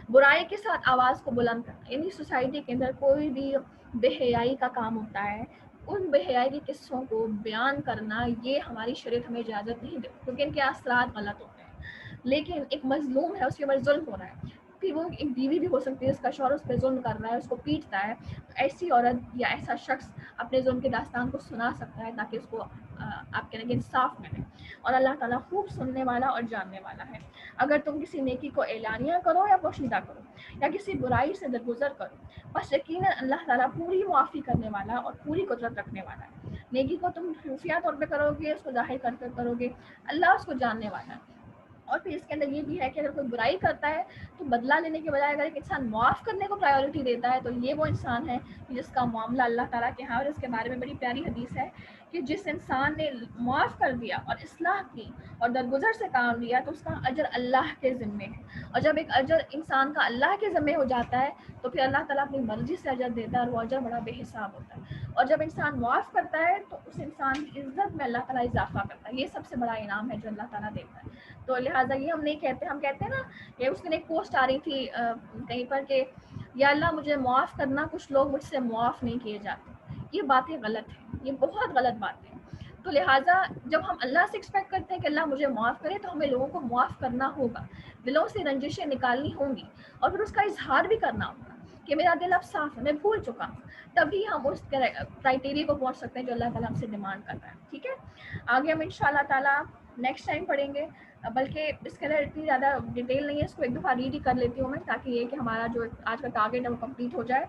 برائی کے ساتھ آواز کو بلند کرنا، یعنی سوسائٹی کے اندر کوئی بھی بے حیائی کا کام ہوتا ہے، ان بے حیائی کے قصوں کو بیان کرنا، یہ ہماری شریعت ہمیں اجازت نہیں دیتی کیونکہ ان کے اثرات غلط ہوتے ہیں۔ لیکن ایک مظلوم ہے، اس کے اوپر ظلم ہو رہا ہے، پھر وہ ایک بیوی بھی ہو سکتی ہے، اس کا شوہر اس پہ ظلم کر رہا ہے، اس کو پیٹتا ہے، تو ایسی عورت یا ایسا شخص اپنے ظلم کی داستان کو سنا سکتا ہے تاکہ اس کو آپ کہنے کے انصاف ملے، اور اللہ تعالیٰ خوب سننے والا اور جاننے والا ہے۔ اگر تم کسی نیکی کو اعلانیہ کرو یا پوشیدہ کرو یا کسی برائی سے درگزر کرو، بس یقیناً اللہ تعالیٰ پوری معافی کرنے والا اور پوری قدرت رکھنے والا ہے۔ نیکی کو تم خفیہ طور پہ کرو گے، اس کو ظاہر کر کر کرو گے، اللہ اس کو جاننے والا ہے۔ اور پھر اس کے اندر یہ بھی ہے کہ اگر کوئی برائی کرتا ہے تو بدلہ لینے کے بجائے اگر ایک انسان معاف کرنے کو پرائیورٹی دیتا ہے تو یہ وہ انسان ہے جس کا معاملہ اللہ تعالیٰ کے ہاں۔ اور اس کے بارے میں بڑی پیاری حدیث ہے کہ جس انسان نے معاف کر دیا اور اصلاح کی اور درگزر سے کام لیا تو اس کا اجر اللہ کے ذمے ہے، اور جب ایک اجر انسان کا اللہ کے ذمے ہو جاتا ہے تو پھر اللہ تعالیٰ اپنی مرضی سے اجر دیتا ہے، اور وہ اجر بڑا بے حساب ہوتا ہے۔ اور جب انسان معاف کرتا ہے تو اس انسان کی عزت میں اللہ تعالیٰ اضافہ کرتا ہے، یہ سب سے بڑا انعام ہے جو اللہ تعالیٰ دیتا ہے۔ تو لہٰذا یہ ہم نہیں کہتے، ہم کہتے ہیں نا، یہ اس دن ایک پوسٹ آ رہی تھی کہیں پر کہ یا اللہ مجھے معاف کرنا، کچھ لوگ مجھ سے معاف نہیں کیے جاتے۔ یہ باتیں غلط ہیں، یہ بہت غلط باتیں ہیں۔ تو لہٰذا جب ہم اللہ سے ایکسپیکٹ کرتے ہیں کہ اللہ مجھے معاف کرے تو ہمیں لوگوں کو معاف کرنا ہوگا، دلوں سے رنجشیں نکالنی ہوں گی، اور پھر اس کا اظہار بھی کرنا ہوگا کہ میرا دل اب صاف ہے، میں بھول چکا ہوں، تبھی ہم اس کرائٹیریا کو پہنچ سکتے ہیں جو اللہ تعالیٰ ہم سے ڈیمانڈ کر رہا ہے۔ ٹھیک ہے، آگے ہم انشاءاللہ تعالیٰ نیکسٹ ٹائم پڑھیں گے، بلکہ اس کے اندر اتنی زیادہ ڈیٹیل نہیں ہے، اس کو ایک دفعہ ریڈ ہی کر لیتی ہوں میں تاکہ یہ کہ ہمارا جو آج کا ٹارگیٹ ہے وہ کمپلیٹ ہو جائے۔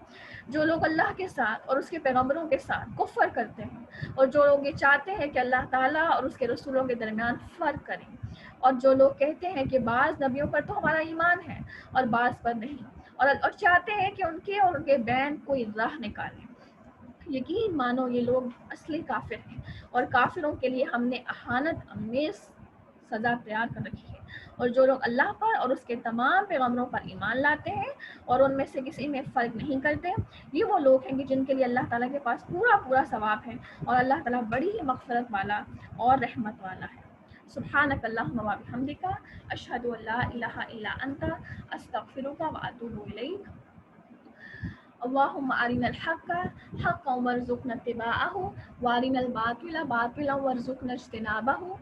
جو لوگ اللہ کے ساتھ اور اس کے پیغمبروں کے ساتھ کفر کرتے ہیں، اور جو لوگ یہ چاہتے ہیں کہ اللہ تعالیٰ اور اس کے رسولوں کے درمیان فرق کریں، اور جو لوگ کہتے ہیں کہ بعض نبیوں پر تو ہمارا ایمان ہے اور بعض پر نہیں، اور چاہتے ہیں کہ ان کے اور ان کے بین کوئی راہ نکالیں، یقین مانو یہ لوگ اصلی کافر ہیں، اور کافروں کے لیے ہم نے اہانت امیز سزا تیار کر رکھی ہے۔ اور جو لوگ اللہ پر اور اس کے تمام پیغمبروں پر ایمان لاتے ہیں اور ان میں سے کسی میں فرق نہیں کرتے، یہ وہ لوگ ہیں کہ جن کے لیے اللہ تعالیٰ کے پاس پورا ثواب ہے، اور اللہ تعالیٰ بڑی ہی مغفرت والا اور رحمت والا ہے۔ سبحانک اللہم و بحمدک، اشہد ان لا الہ الا انت، استغفرک و اتوب الیک۔ اللہم ارنا الحق حقا وارزقنا اتباعہ، وارنا الباطل باطلا وارزقنا اجتنابہ۔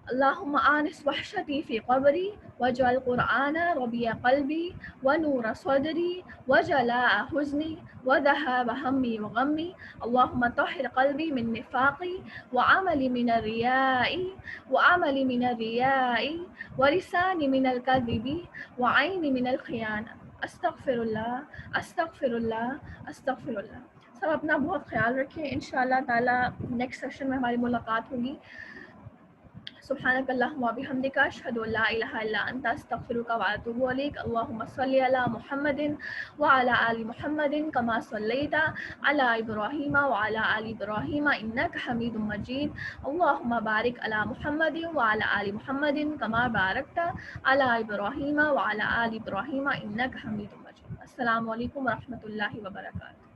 اللہم آنس وحشتی فی قبری، واجعل القرآن ربیع قلبی ونور صدری وجلاء حزنی وذہاب ہمی وغمی۔ اللہم طہر قلبی من نفاقی وعملی من الریاء ولسانی من الکذب وعینی من الخیانہ۔ استغفر اللہ استغفر اللہ استغفر اللہ۔ سب اپنا بہت خیال رکھیں. انشاءاللہ تعالیٰ نیکسٹ سیشن میں ہماری ملاقات ہوگی. سبحانک اللہم و بحمدک اشہد ان لا الہ الا انت استغفرک و اتوب الیک. اللہم صلی علی محمد وعلی آل محمد کما صلیت علی ابراہیم وعلی آل ابراہیم انک حمید مجید. اللہم بارک علی محمد وعلی آل محمد کما بارکت علی ابراہیم وعلی آل ابراہیم انک حمید مجید. السلام علیکم ورحمۃ اللہ وبرکاتہ.